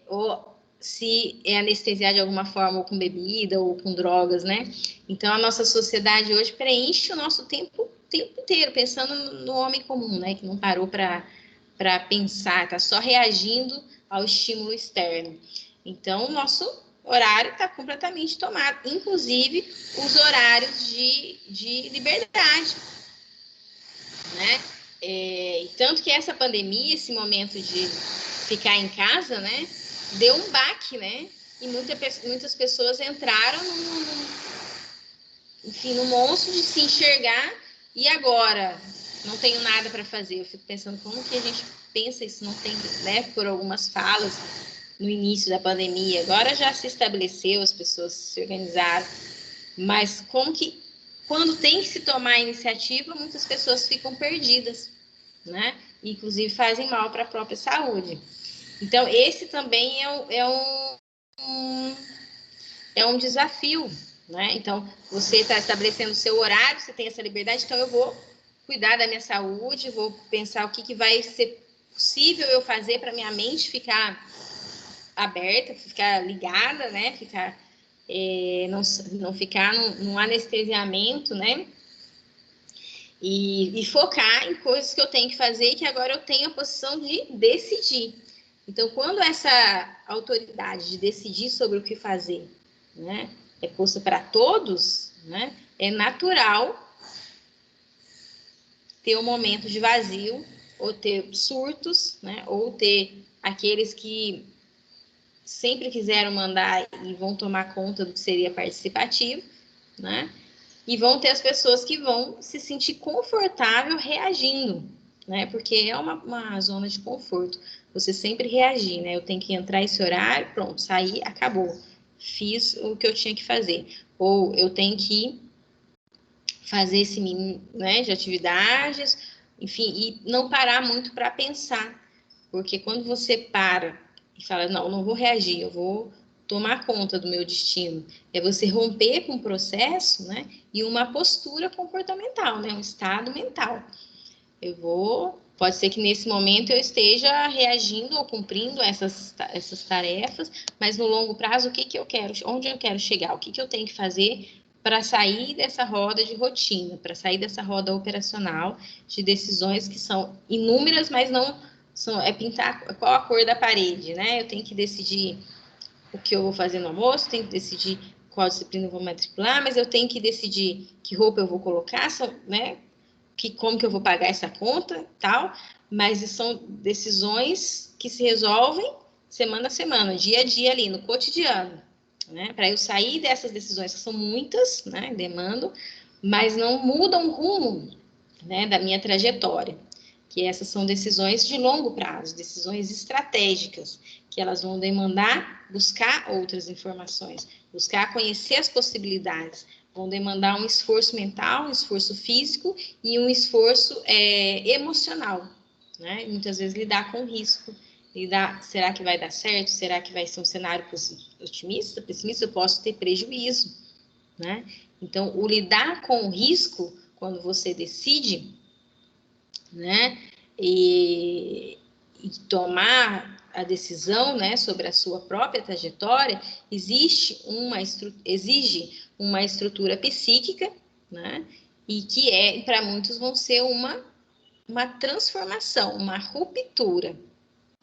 ou se é anestesiar de alguma forma, ou com bebida, ou com drogas, né? Então, a nossa sociedade hoje preenche o nosso tempo inteiro, pensando no homem comum, né? Que não parou para pensar, está só reagindo ao estímulo externo. Então, o nosso horário está completamente tomado, inclusive os horários de liberdade, né? Tanto que essa pandemia, esse momento de ficar em casa, né? Deu um baque, né? E muitas pessoas entraram num monstro de se enxergar e agora não tenho nada para fazer. Eu fico pensando como que a gente pensa isso, não tem, né? Por algumas falas no início da pandemia, agora já se estabeleceu, as pessoas se organizaram, mas como que quando tem que se tomar a iniciativa, muitas pessoas ficam perdidas, né? Inclusive fazem mal para a própria saúde. Então, esse também é um desafio, né? Então, você está estabelecendo o seu horário, você tem essa liberdade, então eu vou cuidar da minha saúde, vou pensar o que vai ser possível eu fazer para minha mente ficar aberta, ficar ligada, né? Não ficar num anestesiamento, né? E focar em coisas que eu tenho que fazer e que agora eu tenho a posição de decidir. Então, quando essa autoridade de decidir sobre o que fazer, né, é posta para todos, né, é natural ter um momento de vazio, ou ter surtos, né, ou ter aqueles que sempre quiseram mandar e vão tomar conta do que seria participativo, né? E vão ter as pessoas que vão se sentir confortável reagindo, né? Porque é uma zona de conforto. Você sempre reagir, né? Eu tenho que entrar esse horário, pronto, saí, acabou. Fiz o que eu tinha que fazer. Ou eu tenho que fazer esse mínimo, né, de atividades, enfim, e não parar muito para pensar. Porque quando você para e fala, não vou reagir, eu vou tomar conta do meu destino, é você romper com o processo, né, e uma postura comportamental, né, um estado mental. Pode ser que nesse momento eu esteja reagindo ou cumprindo essas tarefas, mas no longo prazo, o que eu quero, onde eu quero chegar, o que eu tenho que fazer para sair dessa roda de rotina, para sair dessa roda operacional de decisões que são inúmeras, mas não pintar qual a cor da parede, né? Eu tenho que decidir o que eu vou fazer no almoço, tenho que decidir qual disciplina eu vou matricular, mas eu tenho que decidir que roupa eu vou colocar, né? Como que eu vou pagar essa conta, tal, mas são decisões que se resolvem semana a semana, dia a dia ali, no cotidiano, né? Para eu sair dessas decisões, que são muitas, né? Demandam, mas não mudam o rumo, né? Da minha trajetória. Que essas são decisões de longo prazo, decisões estratégicas, que elas vão demandar buscar outras informações, buscar conhecer as possibilidades, vão demandar um esforço mental, um esforço físico e um esforço emocional, né? E muitas vezes lidar com o risco. Será que vai dar certo? Será que vai ser um cenário otimista, pessimista? Eu posso ter prejuízo, né? Então, o lidar com o risco, quando você decide, né? E tomar a decisão, né, sobre a sua própria trajetória, exige uma estrutura psíquica, né? E que para muitos vão ser uma transformação, uma ruptura,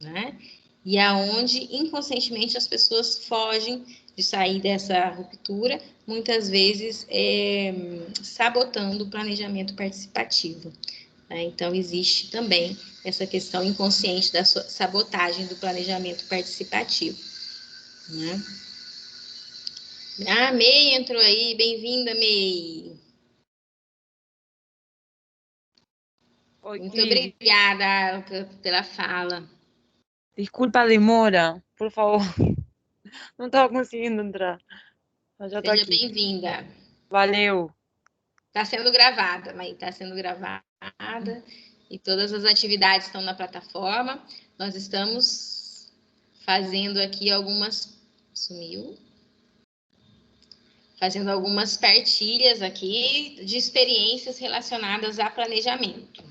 né? E aonde inconscientemente as pessoas fogem de sair dessa ruptura, muitas vezes sabotando o planejamento participativo. Né? Então, existe também essa questão inconsciente da sabotagem do planejamento participativo. Né? Ah, May entrou aí, bem-vinda, May. Oi, Muito Cris. obrigada pela fala. Desculpa a demora, por favor. Não estava conseguindo entrar. Mas já estou Seja aqui. bem-vinda. Valeu. Está sendo gravada, May, está sendo gravada. E todas as atividades estão na plataforma. Nós estamos fazendo aqui algumas... Sumiu? Fazendo algumas partilhas aqui de experiências relacionadas a planejamento.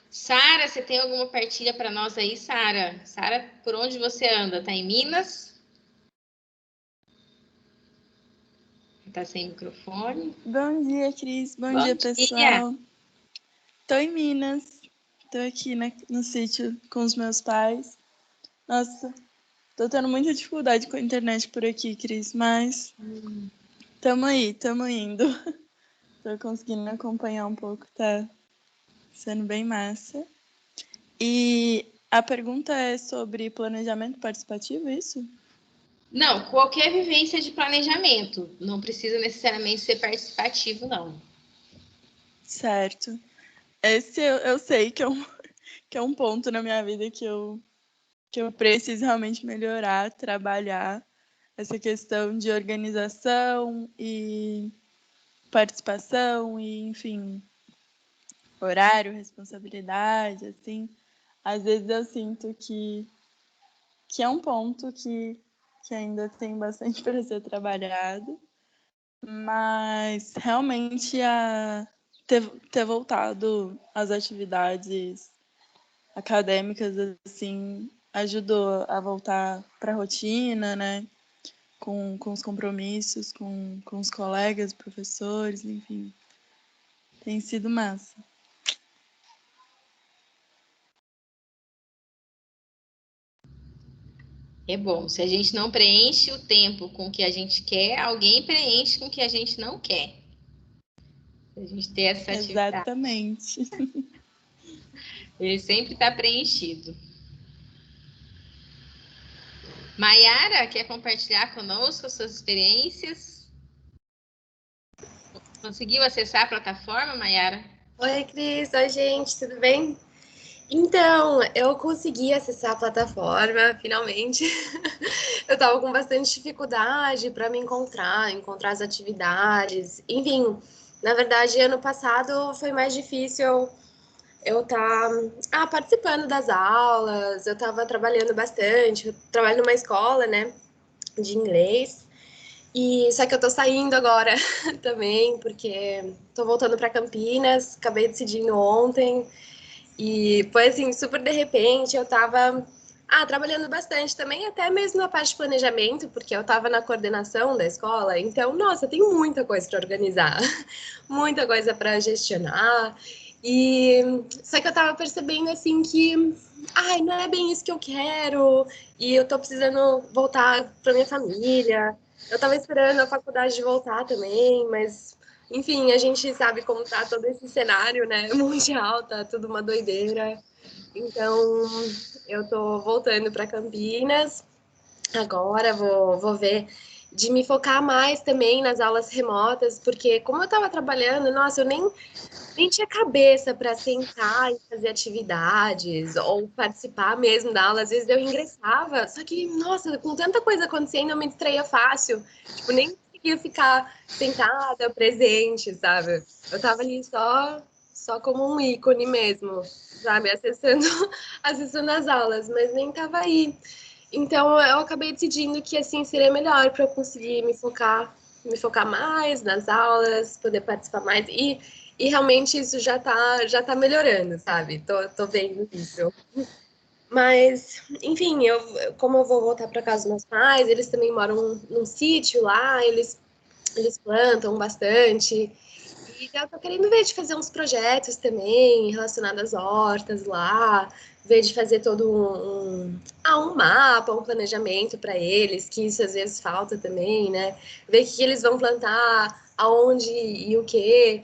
Sara, você tem alguma partilha para nós aí, Sara? Sara, por onde você anda? Está em Minas? Está sem microfone. Bom dia, Cris. Bom Bom dia, dia. pessoal. Estou em Minas. Estou aqui no sítio com os meus pais. Nossa, estou tendo muita dificuldade com a internet por aqui, Cris, mas estamos aí, estamos indo. Estou conseguindo acompanhar um pouco, tá sendo bem massa. E a pergunta é sobre planejamento participativo, isso? Não, qualquer vivência de planejamento. Não precisa necessariamente ser participativo, não. Certo. Esse eu sei que é um ponto na minha vida que eu preciso realmente melhorar, trabalhar essa questão de organização e participação e, enfim, horário, responsabilidade, assim. Às vezes eu sinto que é um ponto que ainda tem bastante para ser trabalhado, mas realmente ter voltado às atividades acadêmicas, assim, ajudou a voltar para a rotina, né? Com os compromissos, com os colegas, professores, enfim. Tem sido massa. É bom. Se a gente não preenche o tempo com o que a gente quer, alguém preenche com o que a gente não quer. A gente ter essa atividade. Exatamente. Ele sempre está preenchido. Maiara, quer compartilhar conosco as suas experiências? Conseguiu acessar a plataforma, Maiara? Oi, Cris. Oi, gente. Tudo bem? Então, eu consegui acessar a plataforma, finalmente. Eu estava com bastante dificuldade para me encontrar as atividades. Enfim, na verdade, ano passado foi mais difícil eu estar participando das aulas. Eu estava trabalhando bastante. Eu trabalho numa escola, né, de inglês. E só que eu tô saindo agora também, porque tô voltando para Campinas, acabei decidindo ontem. E foi assim, super de repente, eu tava trabalhando bastante também, até mesmo na parte de planejamento, porque eu tava na coordenação da escola, então, nossa, tem muita coisa para organizar, muita coisa para gestionar. E só que eu tava percebendo assim que não é bem isso que eu quero, e eu tô precisando voltar para minha família. Eu tava esperando a faculdade de voltar também, mas enfim, a gente sabe como tá todo esse cenário, né, mundial, tá tudo uma doideira. Então, eu tô voltando para Campinas agora, vou ver de me focar mais também nas aulas remotas, porque como eu tava trabalhando, nossa, eu nem tinha cabeça para sentar e fazer atividades ou participar mesmo da aula. Às vezes eu ingressava, só que, nossa, com tanta coisa acontecendo, eu me distraía fácil. Tipo, nem conseguia ficar sentada, presente, sabe? Eu tava ali só só como um ícone mesmo, sabe? Acessando as aulas, mas nem estava aí. Então, eu acabei decidindo que, assim, seria melhor para eu conseguir me focar mais nas aulas, poder participar mais. E realmente isso já tá melhorando, sabe? Tô vendo isso. Mas, enfim, como eu vou voltar para casa dos meus pais, eles também moram num sítio lá, eles plantam bastante. E eu tô querendo ver de fazer uns projetos também relacionados às hortas lá, ver de fazer todo um mapa, um planejamento para eles, que isso às vezes falta também, né? Ver o que eles vão plantar, aonde e o que,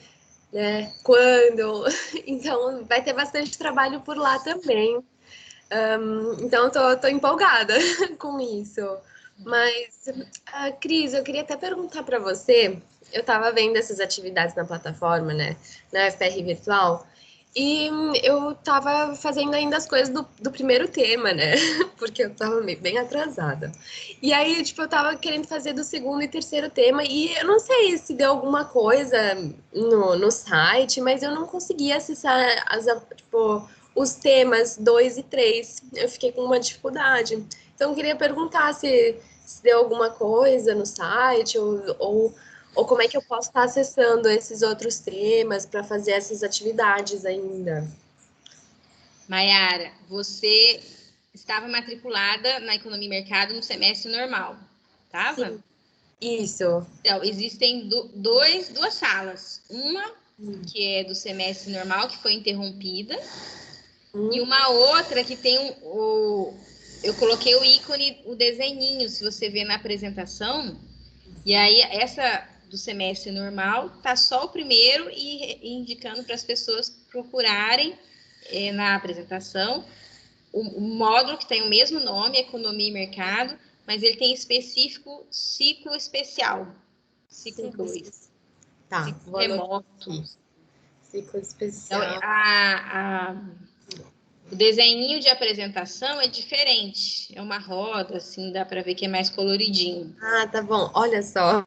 né? Quando. Então vai ter bastante trabalho por lá também. Então tô empolgada com isso. Mas, Cris, eu queria até perguntar para você. Eu estava vendo essas atividades na plataforma, né, na FPR Virtual, e eu estava fazendo ainda as coisas do primeiro tema, né, porque eu estava bem atrasada. E aí, tipo, eu estava querendo fazer do segundo e terceiro tema, e eu não sei se deu alguma coisa no site, mas eu não conseguia acessar tipo, os temas 2 e 3. Eu fiquei com uma dificuldade. Então, eu queria perguntar se deu alguma coisa no site ou como é que eu posso estar acessando esses outros temas para fazer essas atividades ainda. Maiara, você estava matriculada na Economia e Mercado no semestre normal, estava? Sim, isso. Então, existem duas salas. Uma que é do semestre normal, que foi interrompida, e uma outra que tem eu coloquei o ícone, o desenhinho, se você vê na apresentação, e aí essa do semestre normal tá só o primeiro e indicando para as pessoas procurarem na apresentação o módulo que tem o mesmo nome, Economia e Mercado, mas ele tem específico ciclo especial, ciclo 2. Tá, ciclo remoto. Ciclo especial. Então, o desenhinho de apresentação é diferente. É uma roda, assim, dá para ver que é mais coloridinho. Ah, tá bom. Olha só.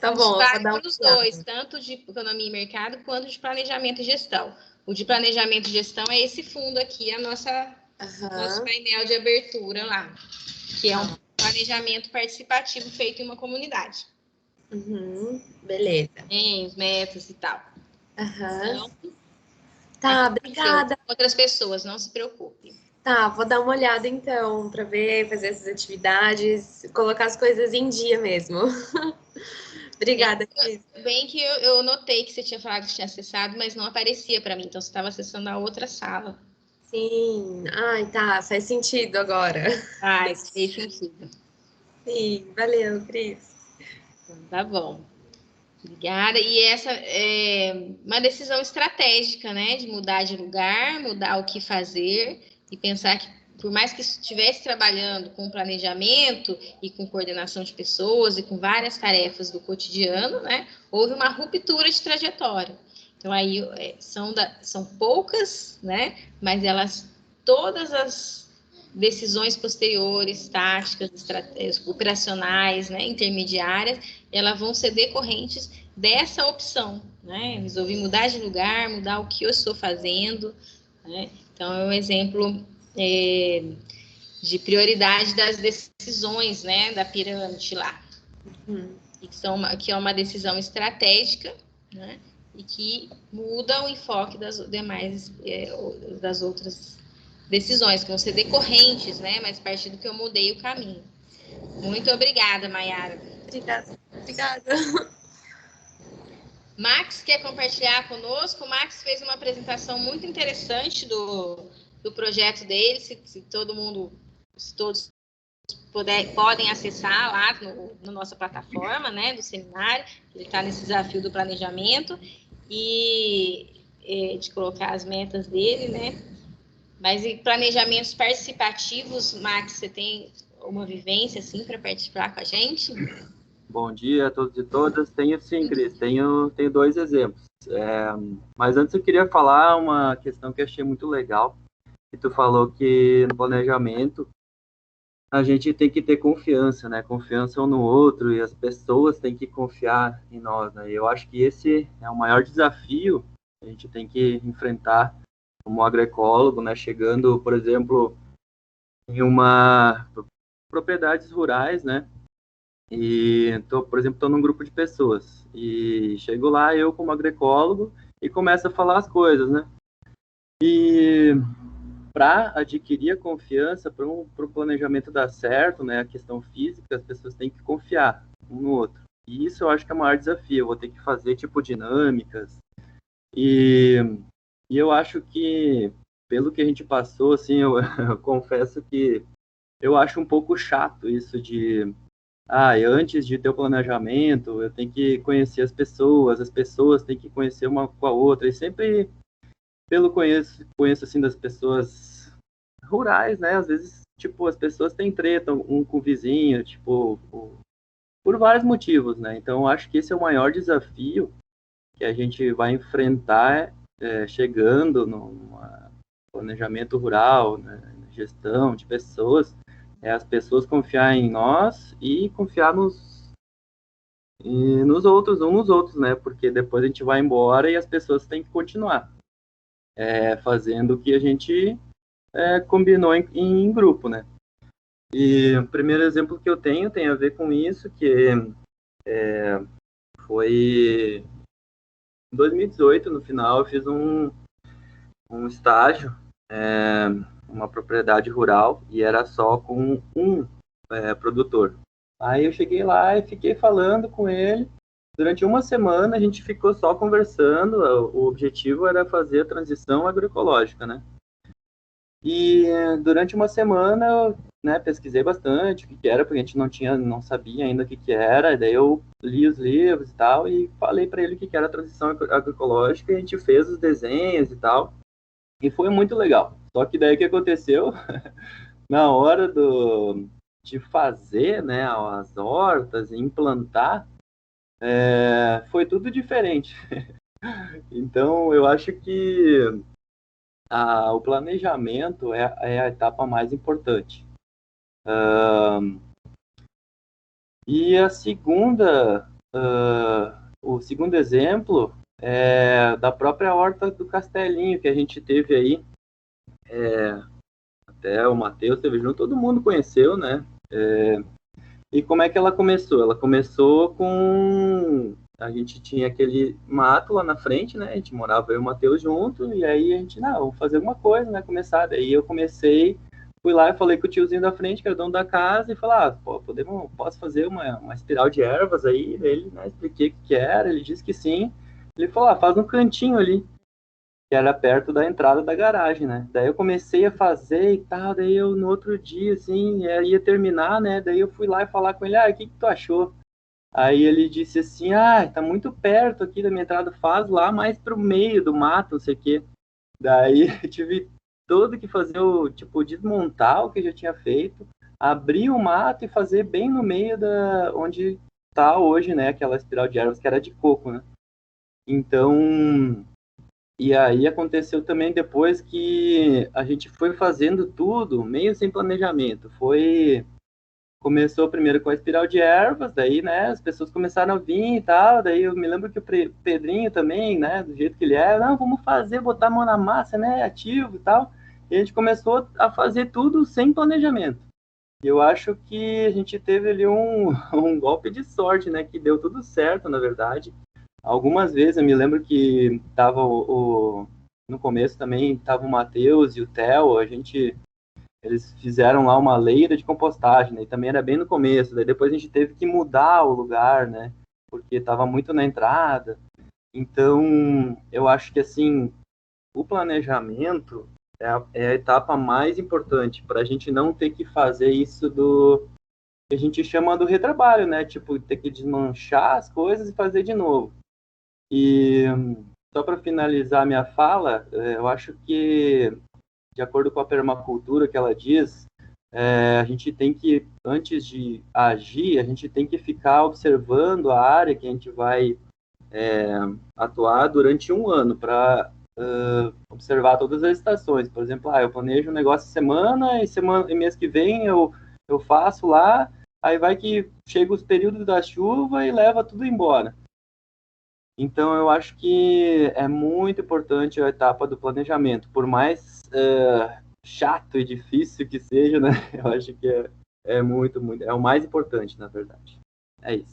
Tá bom. Vale para os dois, tanto de economia e mercado quanto de planejamento e gestão. O de planejamento e gestão é esse fundo aqui, nosso painel de abertura lá, que é um planejamento participativo feito em uma comunidade. Beleza. Tem os metas e tal. Então, tá, obrigada. Outras pessoas, não se preocupe. Tá, vou dar uma olhada então, para ver, fazer essas atividades, colocar as coisas em dia mesmo. Obrigada, Cris. Bem que eu notei que você tinha falado que tinha acessado, mas não aparecia para mim, então você estava acessando a outra sala. Sim, ai, tá, faz sentido agora. Faz sentido. Sim, valeu, Cris. Então, tá bom. Obrigada. E essa é uma decisão estratégica, né? De mudar de lugar, mudar o que fazer e pensar que, por mais que estivesse trabalhando com planejamento e com coordenação de pessoas e com várias tarefas do cotidiano, né? Houve uma ruptura de trajetória. Então, aí são poucas, né? Mas todas as decisões posteriores, táticas, estratégias, operacionais, né, intermediárias, elas vão ser decorrentes dessa opção, né? Resolvi mudar de lugar, mudar o que eu estou fazendo, né? Então, é um exemplo de prioridade das decisões, né, da pirâmide lá. Que é uma decisão estratégica, né? E que muda o enfoque das demais, das outras decisões, que vão ser decorrentes, né? Mas a partir do que eu mudei o caminho. Muito obrigada, Maiara. Obrigada. Max quer compartilhar conosco? O Max fez uma apresentação muito interessante do projeto dele, se todos podem acessar lá na nossa plataforma, né, do seminário. Ele está nesse desafio do planejamento e de colocar as metas dele, né? Mas em planejamentos participativos, Max, você tem uma vivência assim para participar com a gente? Bom dia a todos e todas. Tenho sim, Cris. Tenho 2 exemplos. Mas antes eu queria falar uma questão que eu achei muito legal. Que tu falou que no planejamento a gente tem que ter confiança, né? Confiança um no outro e as pessoas têm que confiar em nós, né? E eu acho que esse é o maior desafio a gente tem que enfrentar como agroecólogo, né? Chegando, por exemplo, em propriedades rurais, né? E, por exemplo, estou num grupo de pessoas e chego lá, eu como agroecólogo, e começo a falar as coisas, né? E para adquirir a confiança, para o planejamento dar certo, né, a questão física, as pessoas têm que confiar um no outro. E isso eu acho que é o maior desafio. Eu vou ter que fazer, tipo, dinâmicas. E eu acho que, pelo que a gente passou, assim, eu confesso que eu acho um pouco chato isso de... antes de ter o planejamento, eu tenho que conhecer as pessoas têm que conhecer uma com a outra. E sempre, conheço assim, das pessoas rurais, né? Às vezes, tipo, as pessoas têm treta um com o vizinho, tipo, por vários motivos, né? Então, eu acho que esse é o maior desafio que a gente vai enfrentar chegando no planejamento rural, né? Gestão de pessoas, as pessoas confiar em nós e confiar nos outros, uns nos outros, né? Porque depois a gente vai embora e as pessoas têm que continuar fazendo o que a gente combinou em grupo, né? E o primeiro exemplo que eu tenho tem a ver com isso, que foi em 2018, no final, eu fiz um estágio, uma propriedade rural, e era só com um produtor. Aí eu cheguei lá e fiquei falando com ele. Durante uma semana a gente ficou só conversando. O objetivo era fazer a transição agroecológica, né? E durante uma semana eu, né, pesquisei bastante o que era, porque a gente não sabia ainda o que era. Daí eu li os livros e tal e falei para ele o que era a transição agroecológica, e a gente fez os desenhos e tal. E foi muito legal. Só que daí o que aconteceu? Na hora de fazer, né, as hortas, implantar, foi tudo diferente. Então, eu acho que o planejamento é a etapa mais importante. E o segundo exemplo é da própria horta do Castelinho, que a gente teve aí, até o Matheus teve junto, todo mundo conheceu, né? E como é que ela começou? Ela começou com... A gente tinha aquele mato lá na frente, né? A gente morava eu e o Matheus junto, e aí a gente, vamos fazer alguma coisa, né? Começar. Daí eu fui lá e falei com o tiozinho da frente, que era o dono da casa, e falei, posso fazer uma espiral de ervas aí? Daí ele, né, expliquei o que era, ele disse que sim. Ele falou, faz um cantinho ali, que era perto da entrada da garagem, né? Daí eu comecei a fazer e tal, daí eu no outro dia, assim, ia terminar, né? Daí eu fui lá e falar com ele, o que tu achou? Aí ele disse assim, tá muito perto aqui da minha entrada, faz lá mais pro meio do mato, não sei o quê. Daí eu tive todo que fazer desmontar o que eu já tinha feito, abrir o mato e fazer bem no meio onde tá hoje, né, aquela espiral de ervas que era de coco, né? Então, e aí aconteceu também depois que a gente foi fazendo tudo meio sem planejamento. Começou primeiro com a espiral de ervas, daí, né, as pessoas começaram a vir e tal, daí eu me lembro que o Pedrinho também, né, do jeito que ele é, vamos fazer, botar a mão na massa, né, ativo e tal, e a gente começou a fazer tudo sem planejamento. E eu acho que a gente teve ali um golpe de sorte, né, que deu tudo certo, na verdade. Algumas vezes eu me lembro que tava no começo também, tava o Matheus e o Theo, eles fizeram lá uma leira de compostagem, né? E também era bem no começo, daí depois a gente teve que mudar o lugar, né? Porque estava muito na entrada. Então, eu acho que, assim, o planejamento é a etapa mais importante, para a gente não ter que fazer isso que a gente chama do retrabalho, né? Tipo, ter que desmanchar as coisas e fazer de novo. E só para finalizar minha fala, eu acho que, de acordo com a permacultura que ela diz, a gente tem que, antes de agir, a gente tem que ficar observando a área que a gente vai atuar durante um ano, para observar todas as estações. Por exemplo, eu planejo um negócio e mês que vem eu faço lá, aí vai que chega os períodos da chuva e leva tudo embora. Então, eu acho que é muito importante a etapa do planejamento, por mais chato e difícil que seja, né? Eu acho que é muito, é o mais importante, na verdade. É isso.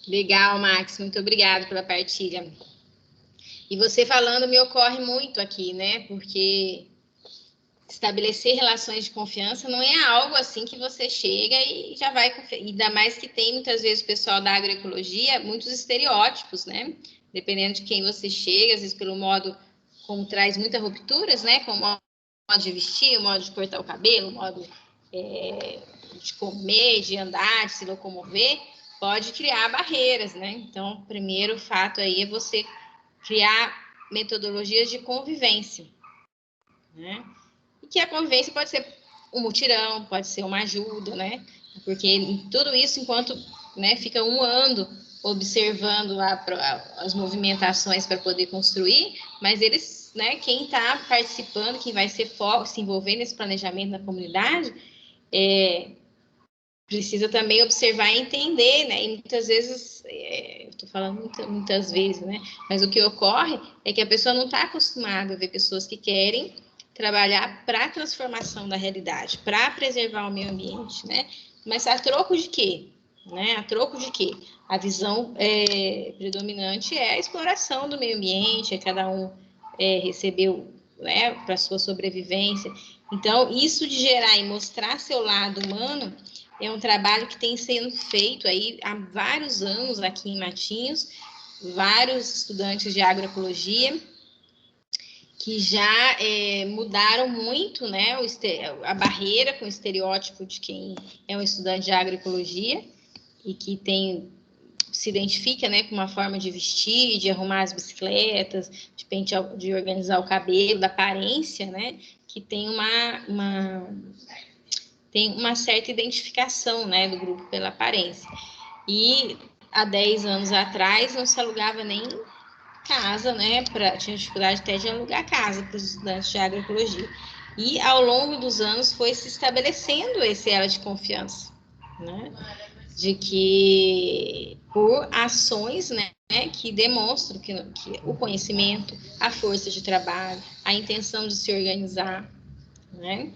Legal, Max, muito obrigado pela partilha. E você falando me ocorre muito aqui, né? Porque estabelecer relações de confiança não é algo assim que você chega e já vai confiar. Ainda mais que tem muitas vezes o pessoal da agroecologia, muitos estereótipos, né? Dependendo de quem você chega, às vezes pelo modo como traz muitas rupturas, né? Como o modo de vestir, o modo de cortar o cabelo, o modo de comer, de andar, de se locomover, pode criar barreiras, né? Então, o primeiro fato aí é você criar metodologias de convivência, né? E que a convivência pode ser um mutirão, pode ser uma ajuda, né? Porque tudo isso, enquanto fica um ano observando as movimentações para poder construir, mas eles, quem está participando, quem vai se envolver nesse planejamento na comunidade, precisa também observar e entender, né? E muitas vezes, eu estou falando muitas vezes, né? Mas o que ocorre é que a pessoa não está acostumada a ver pessoas que querem trabalhar para a transformação da realidade, para preservar o meio ambiente, né? Mas a troco de quê? Né? A troco de quê? A visão predominante é a exploração do meio ambiente, é cada um receber, para sua sobrevivência. Então, isso de gerar e mostrar seu lado humano é um trabalho que tem sendo feito aí há vários anos aqui em Matinhos, vários estudantes de agroecologia que já mudaram muito, né, a barreira com o estereótipo de quem é um estudante de agroecologia e que se identifica, né, com uma forma de vestir, de arrumar as bicicletas, de organizar o cabelo, da aparência, né, que tem uma certa identificação, né, do grupo pela aparência. E há 10 anos atrás não se alugava nem casa, né, tinha dificuldade até de alugar casa para os estudantes de agroecologia. E ao longo dos anos foi se estabelecendo esse elo de confiança, né, de que por ações, né, que demonstram que o conhecimento, a força de trabalho, a intenção de se organizar, né.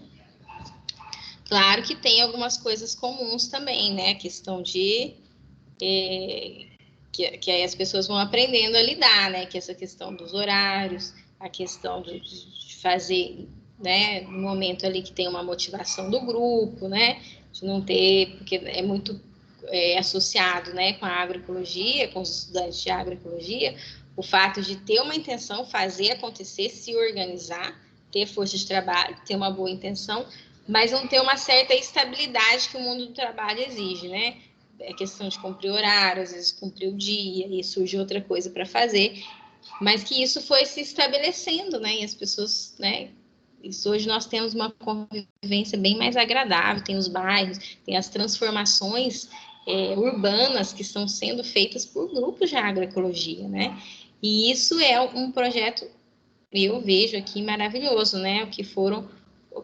Claro que tem algumas coisas comuns também, né? A questão de que aí as pessoas vão aprendendo a lidar, né? Que essa questão dos horários, a questão de fazer, né? No momento ali que tem uma motivação do grupo, né? De não ter, porque é muito associado, né? Com a agroecologia, com os estudantes de agroecologia, o fato de ter uma intenção, fazer acontecer, se organizar, ter força de trabalho, ter uma boa intenção, mas não ter uma certa estabilidade que o mundo do trabalho exige, né? É questão de cumprir horário, às vezes cumprir o dia, e surge outra coisa para fazer, mas que isso foi se estabelecendo, né? E as pessoas, né? Isso hoje nós temos uma convivência bem mais agradável, tem os bairros, tem as transformações urbanas que estão sendo feitas por grupos de agroecologia, né? E isso é um projeto, eu vejo aqui, maravilhoso, né? O que foram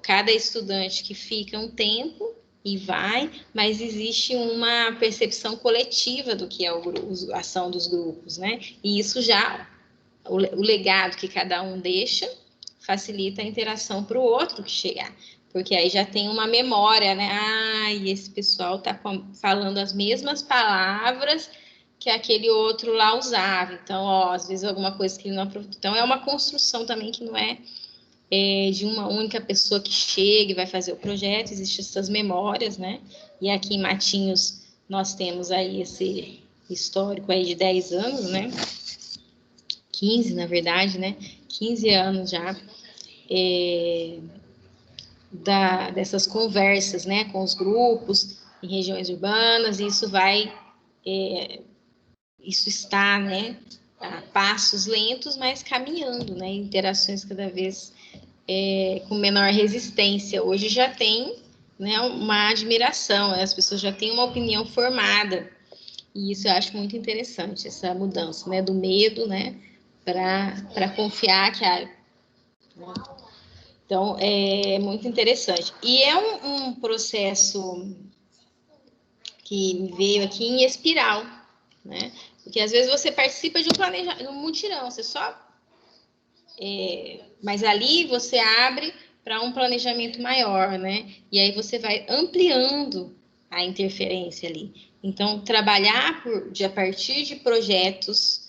cada estudante que fica um tempo e vai, mas existe uma percepção coletiva do que é a ação dos grupos, né? E isso já, o legado que cada um deixa, facilita a interação para o outro que chegar, porque aí já tem uma memória, né? E esse pessoal está falando as mesmas palavras que aquele outro lá usava, então, às vezes alguma coisa que ele não aproveitou. Então, é uma construção também que não é de uma única pessoa que chega e vai fazer o projeto, existem essas memórias, né? E aqui em Matinhos nós temos aí esse histórico aí de 10 anos, né? 15, na verdade, né? 15 anos já dessas conversas, né? Com os grupos em regiões urbanas, e isso isso está, né? A passos lentos, mas caminhando, né? Interações cada vez com menor resistência. Hoje já tem, né, uma admiração, as pessoas já têm uma opinião formada, e isso eu acho muito interessante, essa mudança, né, do medo, né, para confiar que né? Então, é muito interessante. E é um processo que me veio aqui em espiral, né? Porque às vezes você participa de um planejamento, de um mutirão, você só... mas ali você abre para um planejamento maior, né? E aí você vai ampliando a interferência ali. Então, trabalhar a partir de projetos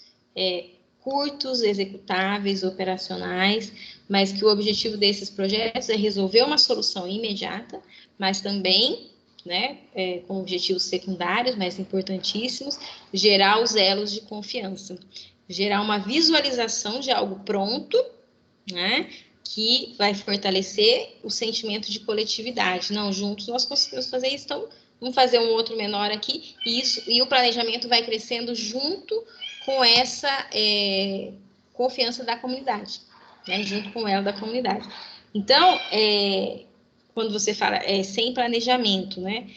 curtos, executáveis, operacionais, mas que o objetivo desses projetos é resolver uma solução imediata, mas também, né, com objetivos secundários, mas importantíssimos, gerar os elos de confiança, gerar uma visualização de algo pronto, né, que vai fortalecer o sentimento de coletividade. Não, juntos nós conseguimos fazer isso, então vamos fazer um outro menor aqui, e o planejamento vai crescendo junto com essa confiança da comunidade, né, junto com ela da comunidade. Então, quando você fala sem planejamento, né,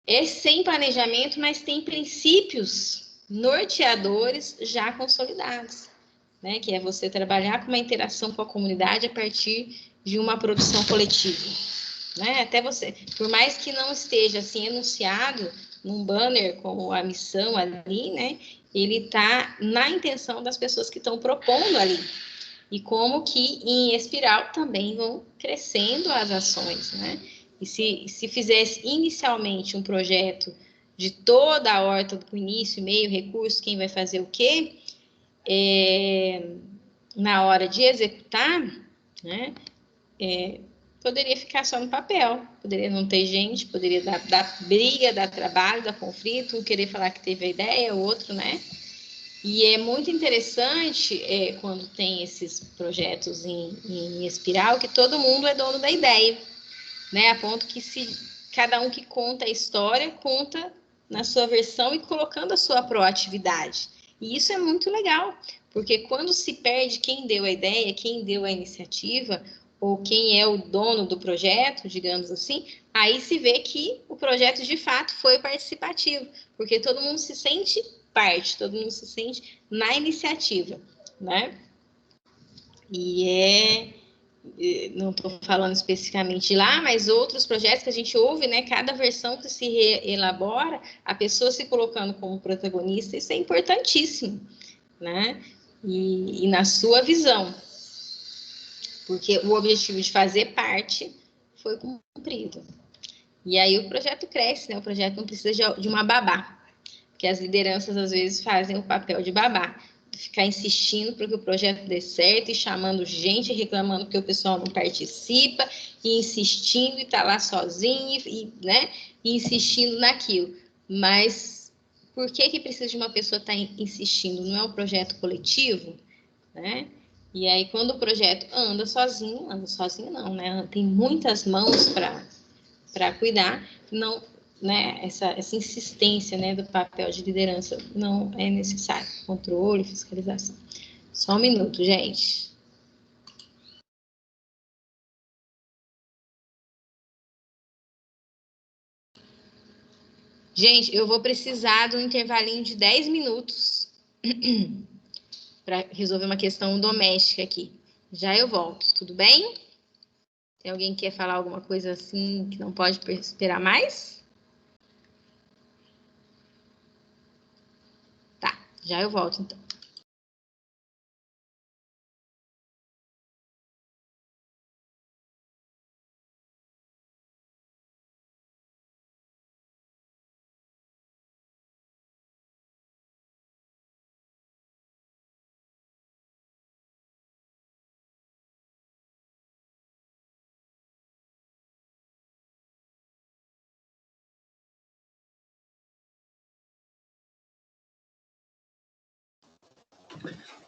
é sem planejamento, mas tem princípios norteadores já consolidados, né, que é você trabalhar com uma interação com a comunidade a partir de uma produção coletiva, né, até você, por mais que não esteja assim enunciado num banner com a missão ali, né, ele está na intenção das pessoas que estão propondo ali, e como que em espiral também vão crescendo as ações, né, e se fizesse inicialmente um projeto de toda a horta do início, meio, recurso, quem vai fazer o quê, na hora de executar, né, poderia ficar só no papel, poderia não ter gente, poderia dar briga, dar trabalho, dar conflito, um querer falar que teve a ideia, o outro, né? E é muito interessante quando tem esses projetos em espiral, que todo mundo é dono da ideia, né? A ponto que se cada um que conta a história, conta na sua versão e colocando a sua proatividade. E isso é muito legal, porque quando se perde quem deu a ideia, quem deu a iniciativa, ou quem é o dono do projeto, digamos assim, aí se vê que o projeto de fato foi participativo, porque todo mundo se sente parte, todo mundo se sente na iniciativa, né? E não estou falando especificamente de lá, mas outros projetos que a gente ouve, né? Cada versão que se elabora, a pessoa se colocando como protagonista, isso é importantíssimo, né? E na sua visão, porque o objetivo de fazer parte foi cumprido. E aí o projeto cresce, né? O projeto não precisa de uma babá, porque as lideranças às vezes fazem o papel de babá, ficar insistindo para que o projeto dê certo e chamando gente, reclamando que o pessoal não participa, e insistindo e tá lá sozinho, né? E insistindo naquilo. Mas por que precisa de uma pessoa estar insistindo? Não é um projeto coletivo, né? E aí, quando o projeto anda sozinho não, né? Tem muitas mãos para cuidar, não, né? Essa insistência, né, do papel de liderança não é necessário. Controle, fiscalização. Só um minuto, gente. Gente, eu vou precisar de um intervalinho de 10 minutos para resolver uma questão doméstica aqui. Já eu volto, tudo bem? Tem alguém que quer falar alguma coisa assim que não pode esperar mais? Tá, já eu volto então.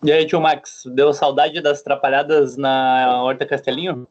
E aí, tio Max, deu saudade das atrapalhadas na Horta Castelinho?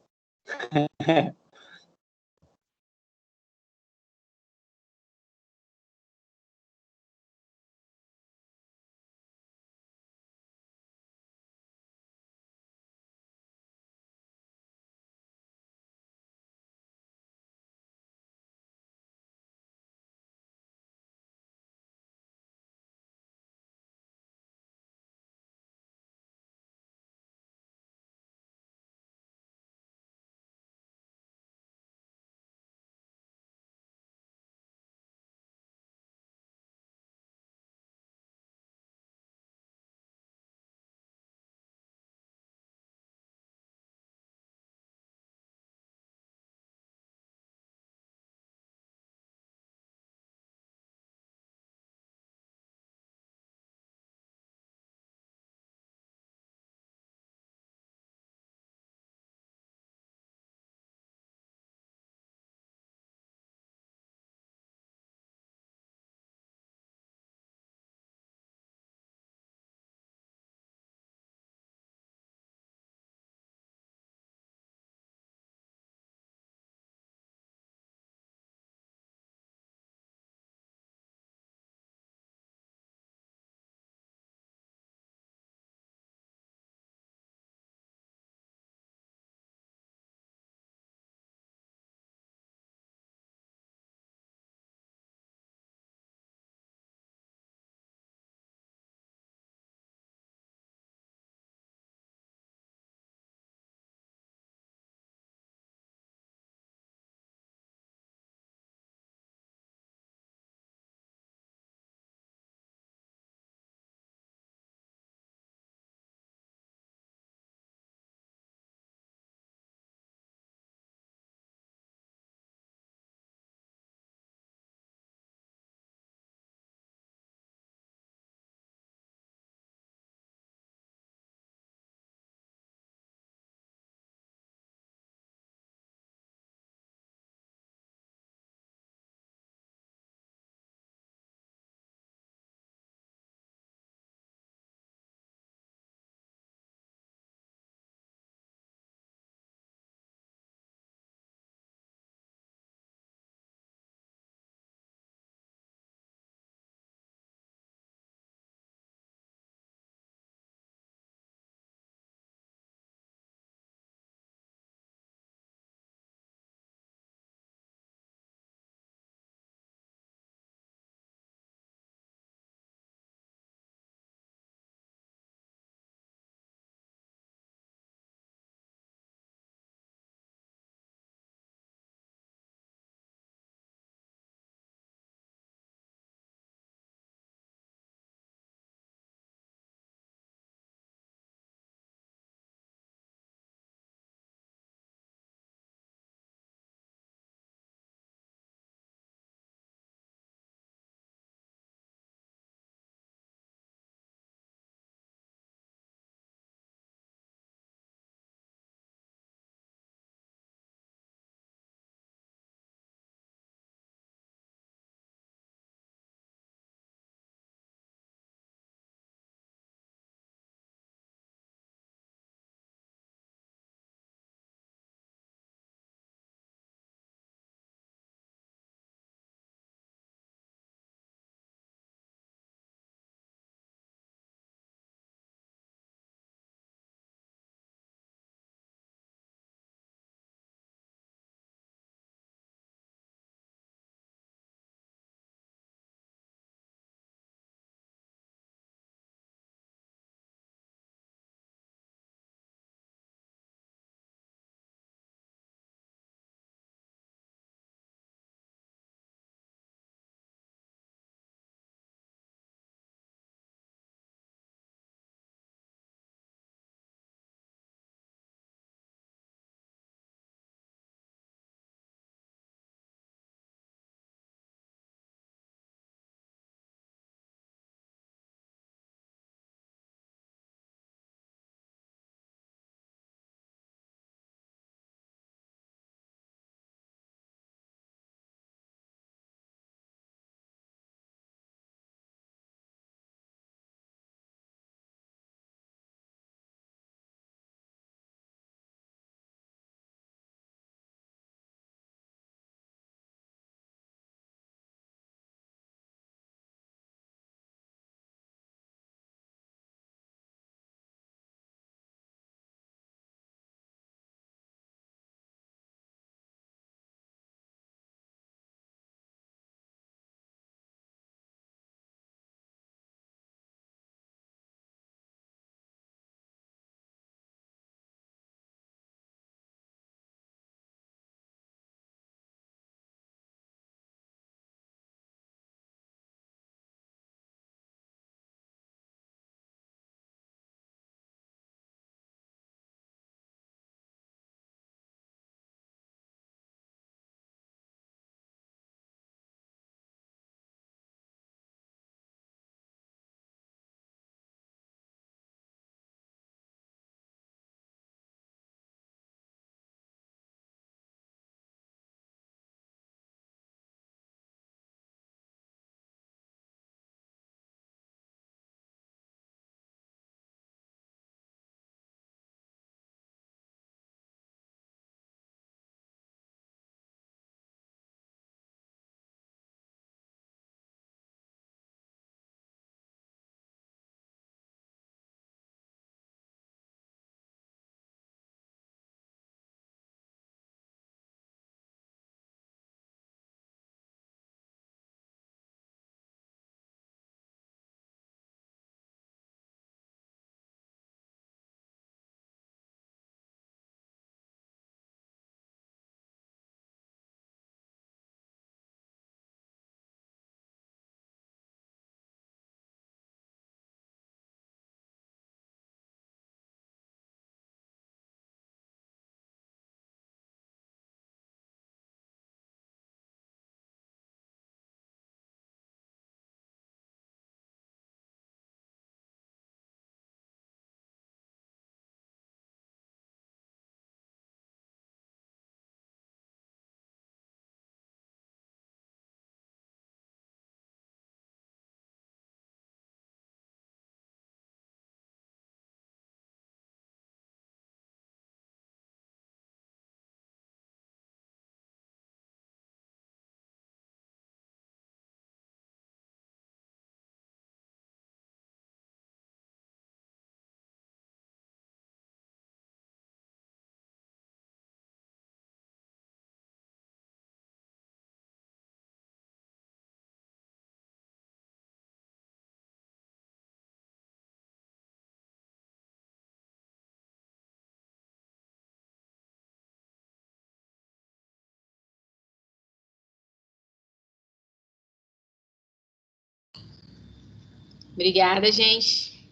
Obrigada, gente.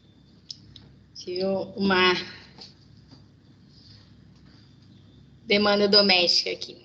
Tive uma demanda doméstica aqui.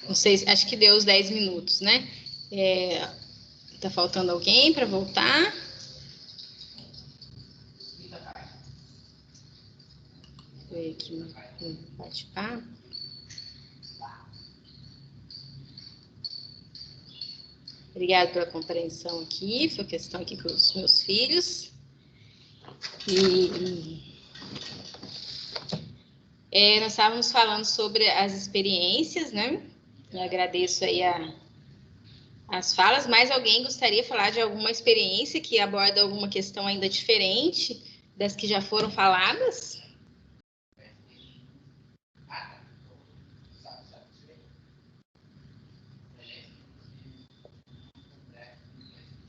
Não sei, acho que deu os 10 minutos, né? Tá faltando alguém para voltar? Vou ver aqui no bate-papo. Obrigada pela compreensão aqui, foi questão aqui com os meus filhos. Nós estávamos falando sobre as experiências, né? Eu agradeço aí as falas, mas alguém gostaria de falar de alguma experiência que aborda alguma questão ainda diferente das que já foram faladas?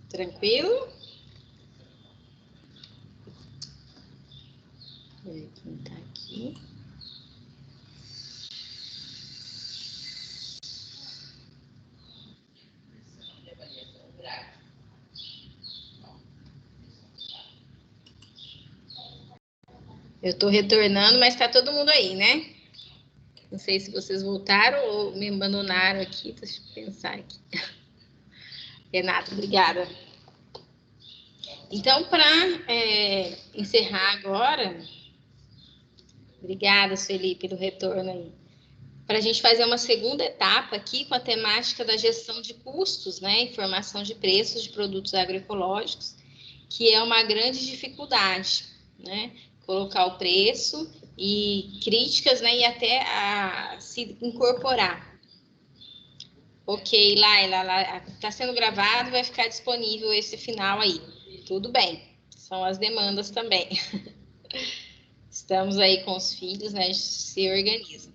Tranquilo? Vou ver quem está aqui. Eu estou retornando, mas está todo mundo aí, né? Não sei se vocês voltaram ou me abandonaram aqui. Deixa eu pensar aqui. Renato, obrigada. Então, para encerrar agora, obrigada, Sueli, pelo retorno aí. Para a gente fazer uma segunda etapa aqui com a temática da gestão de custos, né? Informação de preços de produtos agroecológicos, que é uma grande dificuldade, né? Colocar o preço e críticas, né? E até a se incorporar. Ok, Laila, está sendo gravado, vai ficar disponível esse final aí. Tudo bem, são as demandas também. Estamos aí com os filhos, né? Se organizam.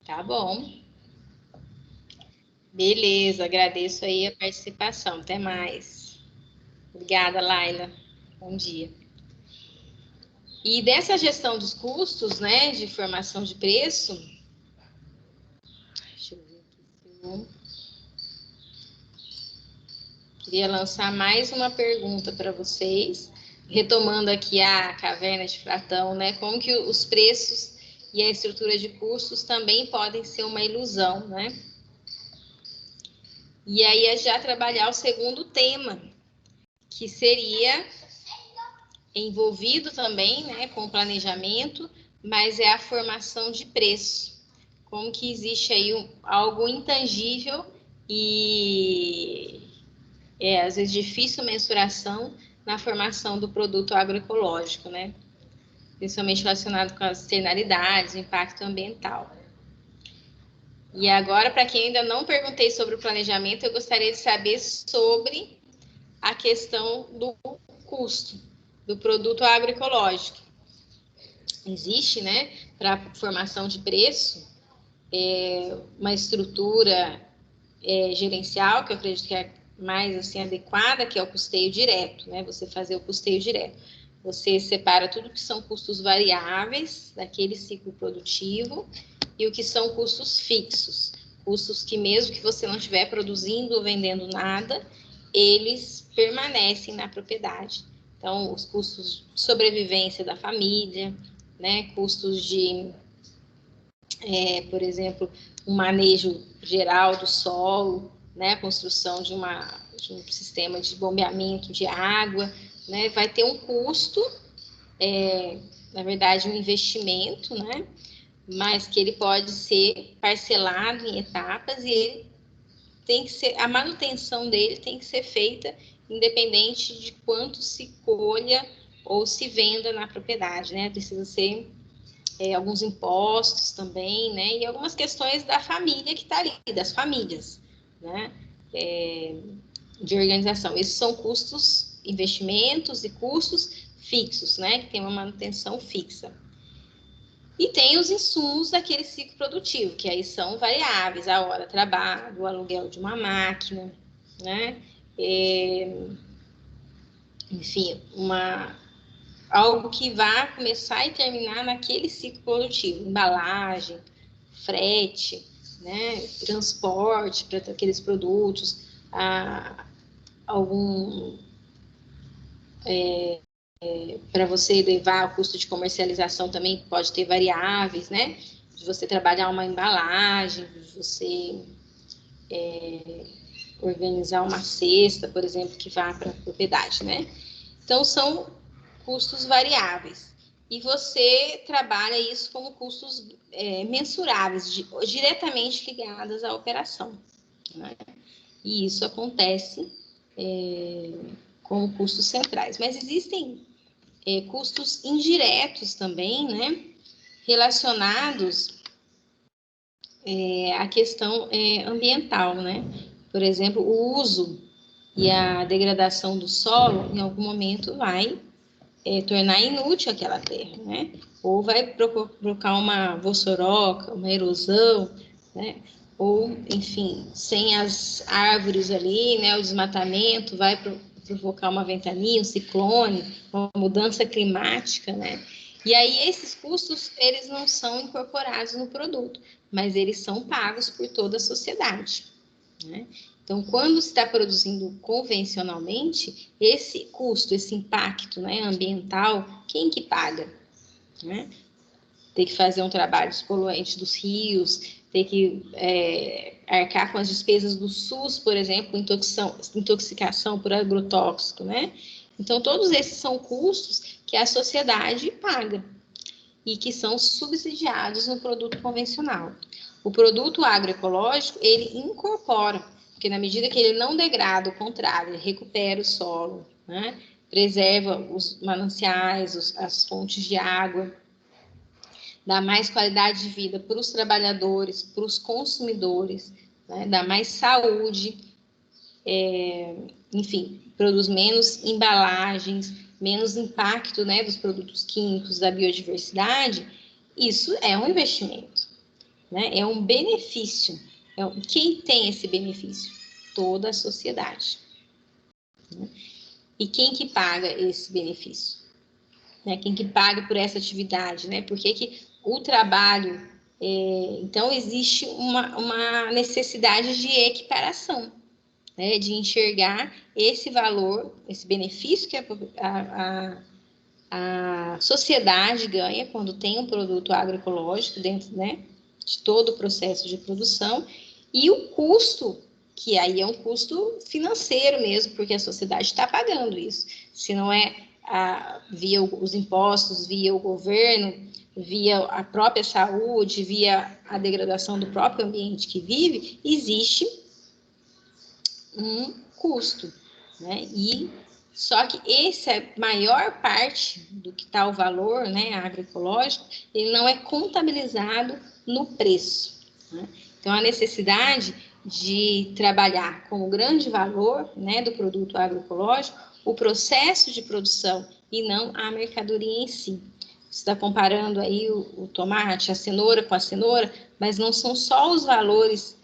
Tá bom. Beleza, agradeço aí a participação. Até mais. Obrigada, Laila. Bom dia. E dessa gestão dos custos, né, de formação de preço, deixa eu ver aqui. Queria lançar mais uma pergunta para vocês, retomando aqui a caverna de Platão, né, como que os preços e a estrutura de custos também podem ser uma ilusão, né? E aí é já trabalhar o segundo tema, que seria envolvido também, né, com o planejamento, mas é a formação de preço. Como que existe aí algo intangível e às vezes difícil mensuração na formação do produto agroecológico, né? Principalmente relacionado com as externalidades, o impacto ambiental. E agora, para quem ainda não perguntei sobre o planejamento, eu gostaria de saber sobre a questão do custo do produto agroecológico. Existe, né, para formação de preço, uma estrutura gerencial, que eu acredito que é mais assim, adequada, que é o custeio direto, né? Você fazer o custeio direto. Você separa tudo que são custos variáveis daquele ciclo produtivo e o que são custos fixos. Custos que mesmo que você não estiver produzindo ou vendendo nada, eles permanecem na propriedade. Então, os custos de sobrevivência da família, né? Custos de, por exemplo, um manejo geral do solo, né? A construção de um sistema de bombeamento de água, né? Vai ter um custo, na verdade, um investimento, né? Mas que ele pode ser parcelado em etapas e ele tem que ser, a manutenção dele tem que ser feita independente de quanto se colha ou se venda na propriedade, né? Precisa ser alguns impostos também, né? E algumas questões da família que está ali, das famílias, né? De organização. Esses são custos, investimentos e custos fixos, né? Que tem uma manutenção fixa. E tem os insumos daquele ciclo produtivo, que aí são variáveis, a hora de trabalho, o aluguel de uma máquina, né? Enfim, algo que vai começar e terminar naquele ciclo produtivo, embalagem, frete, né? Transporte para aqueles produtos, para você levar o custo de comercialização também pode ter variáveis, né? De você trabalhar uma embalagem, de você organizar uma cesta, por exemplo, que vá para a propriedade, né? Então, são custos variáveis. E você trabalha isso como custos mensuráveis, diretamente ligados à operação, né? E isso acontece como custos centrais. Mas existem custos indiretos também, né? Relacionados à questão ambiental, né? Por exemplo, o uso e a degradação do solo, em algum momento, vai tornar inútil aquela terra, né? Ou vai provocar uma vossoroca, uma erosão, né? Ou, enfim, sem as árvores ali, né? O desmatamento vai provocar uma ventania, um ciclone, uma mudança climática, né? E aí esses custos, eles não são incorporados no produto, mas eles são pagos por toda a sociedade, né? Então, quando se está produzindo convencionalmente, esse custo, esse impacto, né, ambiental, quem que paga? Né? Tem que fazer um trabalho despoluente dos rios, tem que arcar com as despesas do SUS, por exemplo, intoxicação por agrotóxico, né? Então, todos esses são custos que a sociedade paga e que são subsidiados no produto convencional. O produto agroecológico, ele incorpora, porque na medida que ele não degrada, ao contrário, ele recupera o solo, né? Preserva os mananciais, as fontes de água, dá mais qualidade de vida para os trabalhadores, para os consumidores, né? Dá mais saúde, enfim, produz menos embalagens, menos impacto, né, dos produtos químicos, da biodiversidade. Isso é um investimento, né? É um benefício. Quem tem esse benefício? Toda a sociedade, né? E quem que paga esse benefício? Né? Quem que paga por essa atividade, né? Por que o trabalho... então, existe uma necessidade de equiparação, né? De enxergar esse valor, esse benefício que a sociedade ganha quando tem um produto agroecológico dentro, né, de todo o processo de produção, e o custo, que aí é um custo financeiro mesmo, porque a sociedade está pagando isso. Se não é via os impostos, via o governo, via a própria saúde, via a degradação do próprio ambiente que vive, existe um custo, né? E só que essa maior parte do que está o valor, né, agroecológico, ele não é contabilizado no preço, né? Então, a necessidade de trabalhar com o grande valor, né, do produto agroecológico, o processo de produção e não a mercadoria em si. Você está comparando aí o tomate, a cenoura com a cenoura, mas não são só os valores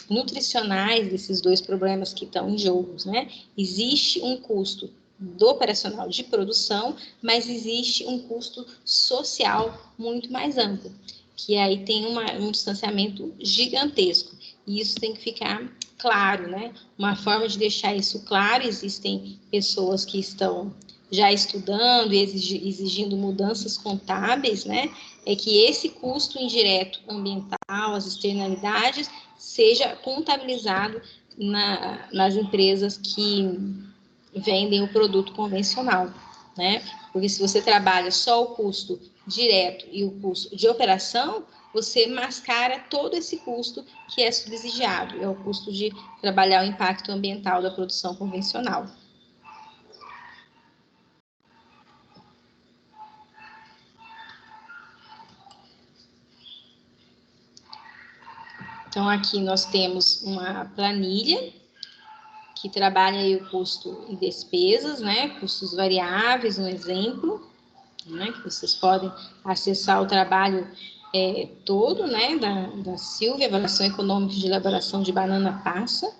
nutricionais desses dois problemas que estão em jogo, né? Existe um custo do operacional de produção, mas existe um custo social muito mais amplo, que aí tem um distanciamento gigantesco. E isso tem que ficar claro, né? Uma forma de deixar isso claro, existem pessoas que estão já estudando e exigindo mudanças contábeis, né? É que esse custo indireto ambiental, as externalidades, seja contabilizado nas empresas que vendem o produto convencional, né? Porque se você trabalha só o custo direto e o custo de operação, você mascara todo esse custo que é subsidiado, é o custo de trabalhar o impacto ambiental da produção convencional. Então, aqui nós temos uma planilha que trabalha aí o custo e despesas, né? Custos variáveis, um exemplo, né? Que vocês podem acessar o trabalho todo, né? Da Silvia, Avaliação Econômica de Elaboração de Banana Passa.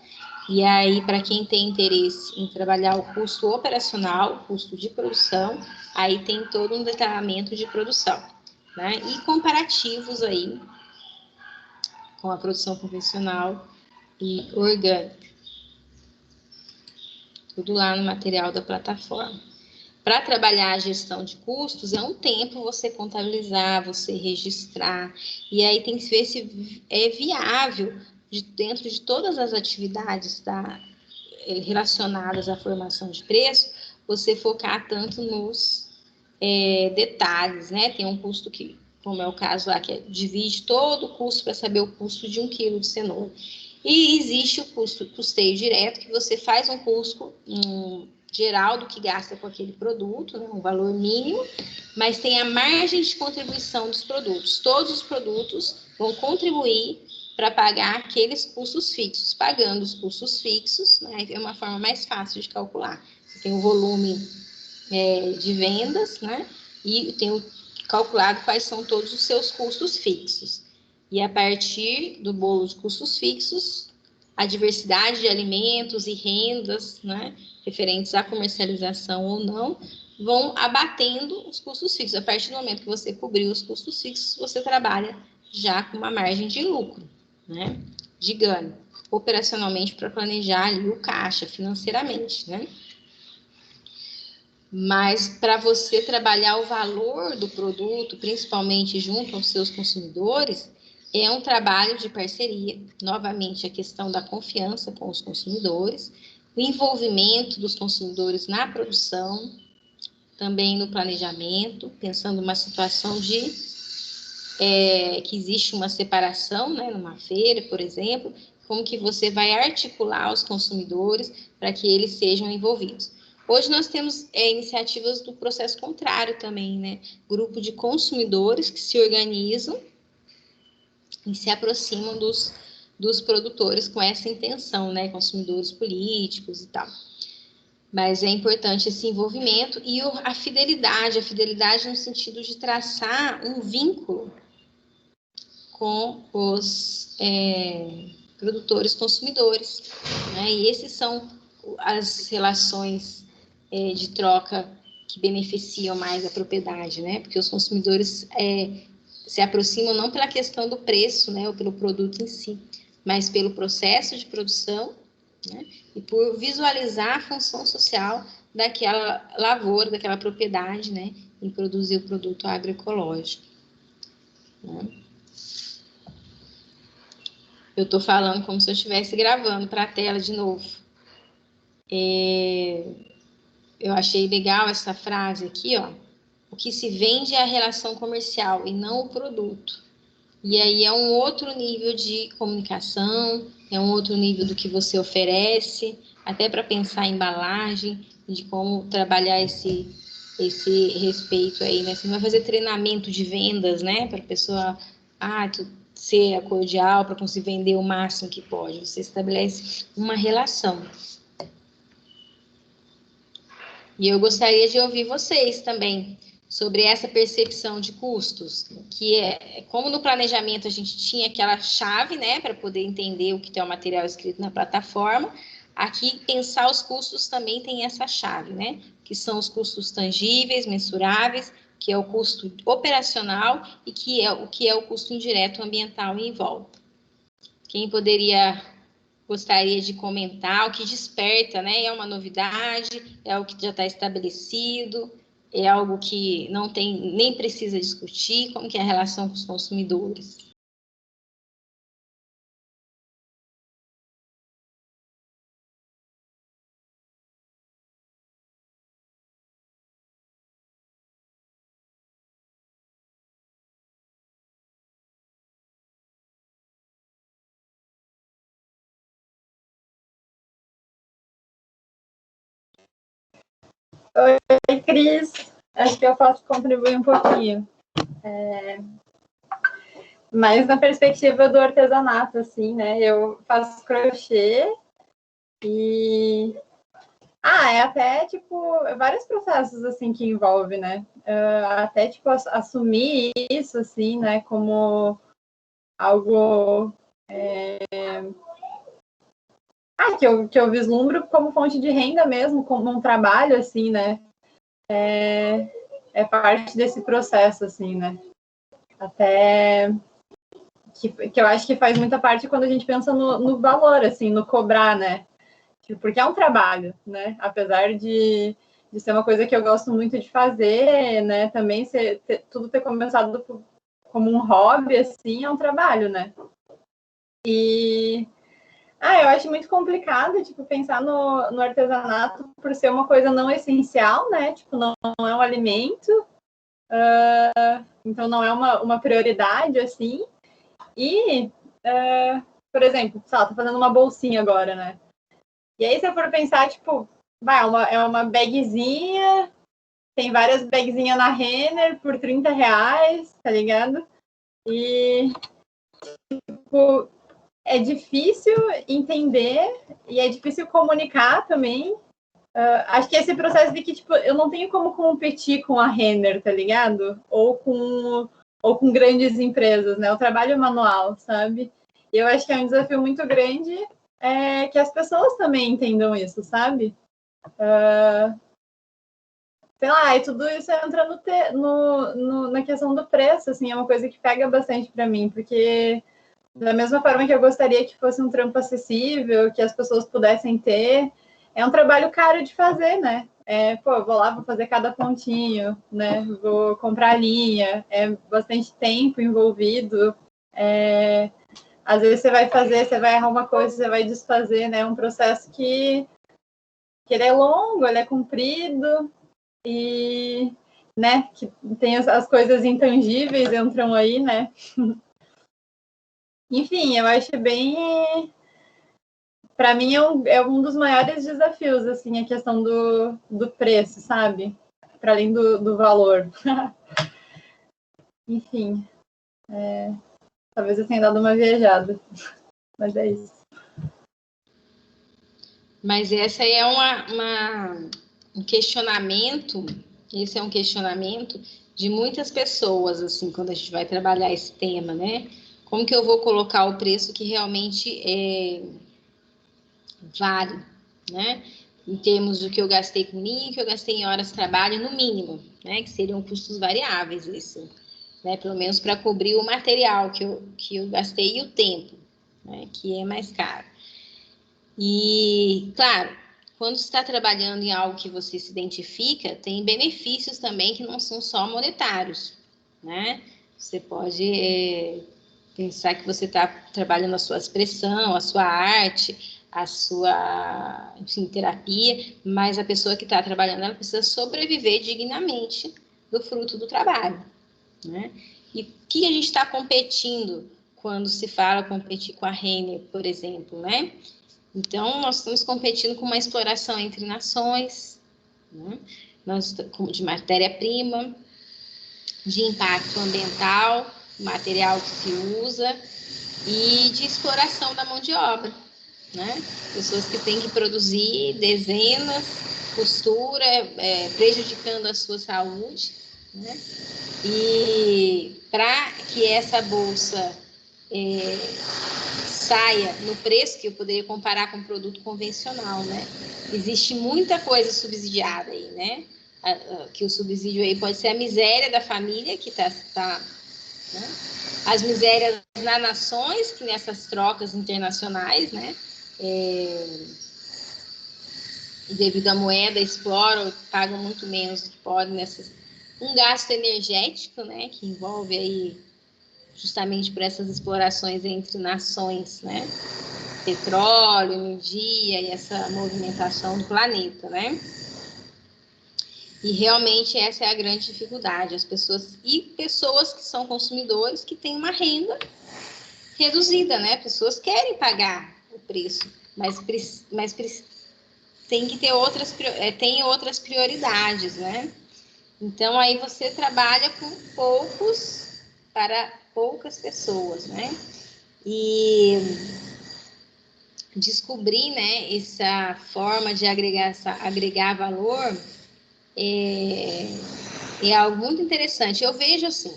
E aí, para quem tem interesse em trabalhar o custo operacional, o custo de produção, aí tem todo um detalhamento de produção, né? E comparativos aí com a produção convencional e orgânica. Tudo lá no material da plataforma. Para trabalhar a gestão de custos, é um tempo você contabilizar, você registrar, e aí tem que ver se é viável, dentro de todas as atividades relacionadas à formação de preço, você focar tanto nos detalhes, né? Tem um custo que, como é o caso lá, que divide todo o custo para saber o custo de 1 quilo de cenoura. E existe o custeio direto, que você faz um custo geral do que gasta com aquele produto, né, um valor mínimo, mas tem a margem de contribuição dos produtos. Todos os produtos vão contribuir para pagar aqueles custos fixos. Pagando os custos fixos, né, é uma forma mais fácil de calcular. Você tem o volume de vendas, né, e tem calculado quais são todos os seus custos fixos. E a partir do bolo de custos fixos, a diversidade de alimentos e rendas, né, referentes à comercialização ou não, vão abatendo os custos fixos. A partir do momento que você cobriu os custos fixos, você trabalha já com uma margem de lucro, né, de ganho, operacionalmente, para planejar ali o caixa financeiramente, né? Mas para você trabalhar o valor do produto, principalmente junto aos seus consumidores, é um trabalho de parceria. Novamente, a questão da confiança com os consumidores, o envolvimento dos consumidores na produção, também no planejamento, pensando numa situação de que existe uma separação, né, numa feira, por exemplo, como que você vai articular os consumidores para que eles sejam envolvidos. Hoje nós temos iniciativas do processo contrário também, né? Grupo de consumidores que se organizam e se aproximam dos produtores com essa intenção, né? Consumidores políticos e tal. Mas é importante esse envolvimento e a fidelidade no sentido de traçar um vínculo com os produtores consumidores, né? E esses são as relações de troca que beneficiam mais a propriedade, né? Porque os consumidores se aproximam não pela questão do preço, né, ou pelo produto em si, mas pelo processo de produção, né, e por visualizar a função social daquela lavoura, daquela propriedade, né, em produzir o produto agroecológico, né? Eu estou falando como se eu estivesse gravando para a tela de novo. Eu achei legal essa frase aqui, ó. O que se vende é a relação comercial e não o produto. E aí é um outro nível de comunicação, é um outro nível do que você oferece, até para pensar em embalagem, de como trabalhar esse respeito aí, né? Você não vai fazer treinamento de vendas, né? Para a pessoa ser cordial, para conseguir vender o máximo que pode. Você estabelece uma relação. E eu gostaria de ouvir vocês também sobre essa percepção de custos, que como no planejamento a gente tinha aquela chave, né, para poder entender o que tem o material escrito na plataforma, aqui pensar os custos também tem essa chave, né, que são os custos tangíveis, mensuráveis, que é o custo operacional e que é o custo indireto ambiental em volta. Quem gostaria de comentar o que desperta, né? É uma novidade, é algo que já está estabelecido, é algo que não tem, nem precisa discutir, como que é a relação com os consumidores. Oi, Cris. Acho que eu posso contribuir um pouquinho. Mas na perspectiva do artesanato, assim, né? Eu faço crochê É até, tipo, vários processos, assim, que envolve, né? Até, tipo, assumir isso, assim, né, como algo que eu vislumbro como fonte de renda mesmo, como um trabalho, assim, né? É parte desse processo, assim, né? Até que eu acho que faz muita parte quando a gente pensa no valor, assim, no cobrar, né? Porque é um trabalho, né? Apesar de ser uma coisa que eu gosto muito de fazer, né? Também tudo ter começado como um hobby, assim, é um trabalho, né? Eu acho muito complicado, tipo, pensar no artesanato por ser uma coisa não essencial, né? Tipo, não é um alimento, então não é uma prioridade, assim. Por exemplo, sei lá, tô fazendo uma bolsinha agora, né? E aí, se eu for pensar, tipo, é uma bagzinha, tem várias bagzinhas na Renner por R$30, tá ligado? E, tipo, é difícil entender e é difícil comunicar também. Acho que esse processo de que, tipo, eu não tenho como competir com a Renner, tá ligado? Ou com grandes empresas, né? O trabalho manual, sabe? E eu acho que é um desafio muito grande que as pessoas também entendam isso, sabe? Sei lá, e tudo isso entra na questão do preço, assim, é uma coisa que pega bastante para mim, porque da mesma forma que eu gostaria que fosse um trampo acessível, que as pessoas pudessem ter, é um trabalho caro de fazer, né? Vou lá, vou fazer cada pontinho, né? Vou comprar linha, é bastante tempo envolvido. Às vezes você vai errar uma coisa, você vai desfazer, né? É um processo que ele é longo, ele é comprido e, né? Que tem as coisas intangíveis entram aí, né? Enfim, eu acho bem. Para mim é um dos maiores desafios, assim, a questão do preço, sabe? Para além do valor. Enfim, talvez eu tenha dado uma viajada, mas é isso. Mas essa aí é um questionamento, esse é um questionamento de muitas pessoas, assim, quando a gente vai trabalhar esse tema, né? Como que eu vou colocar o preço que realmente vale, né? Em termos do que eu gastei com linha, que eu gastei em horas de trabalho, no mínimo, né? Que seriam custos variáveis, isso, né? Pelo menos para cobrir o material que eu gastei e o tempo, né? Que é mais caro. E, claro, quando você está trabalhando em algo que você se identifica, tem benefícios também que não são só monetários, né? Você pode pensar que você está trabalhando a sua expressão, a sua arte, a sua, enfim, terapia, mas a pessoa que está trabalhando, ela precisa sobreviver dignamente do fruto do trabalho, né? E o que a gente está competindo quando se fala competir com a Renner, por exemplo, né? Então, nós estamos competindo com uma exploração entre nações, né? De matéria-prima, de impacto ambiental, material que se usa e de exploração da mão de obra, né? Pessoas que têm que produzir dezenas, costura, prejudicando a sua saúde, né? E para que essa bolsa saia no preço, que eu poderia comparar com um produto convencional, né? Existe muita coisa subsidiada aí, né? Que o subsídio aí pode ser a miséria da família, que tá né? As misérias nas nações, que nessas trocas internacionais, né? Devido à moeda, exploram, pagam muito menos do que podem um gasto energético, né? Que envolve aí justamente por essas explorações entre nações, né? Petróleo, energia e essa movimentação do planeta, né? E realmente essa é a grande dificuldade, as pessoas que são consumidores que têm uma renda reduzida, né? Pessoas querem pagar o preço, mas tem que ter outras prioridades, né? Então aí você trabalha com poucos para poucas pessoas, né? E descobrir, né, essa forma de agregar valor é algo muito interessante. Eu vejo assim,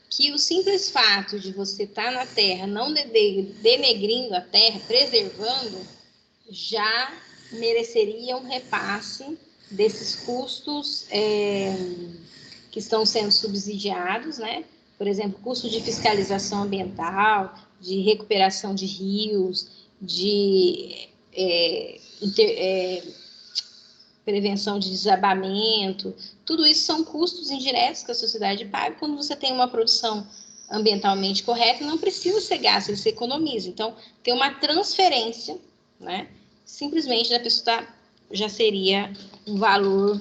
que o simples fato de você estar na terra, não denegrindo a terra, preservando, já mereceria um repasse desses custos que estão sendo subsidiados, né? Por exemplo, custo de fiscalização ambiental, de recuperação de rios, de prevenção de desabamento, tudo isso são custos indiretos que a sociedade paga quando você tem uma produção ambientalmente correta, não precisa ser gasto, ele se economiza. Então, tem uma transferência, né? Simplesmente da pessoa já seria um valor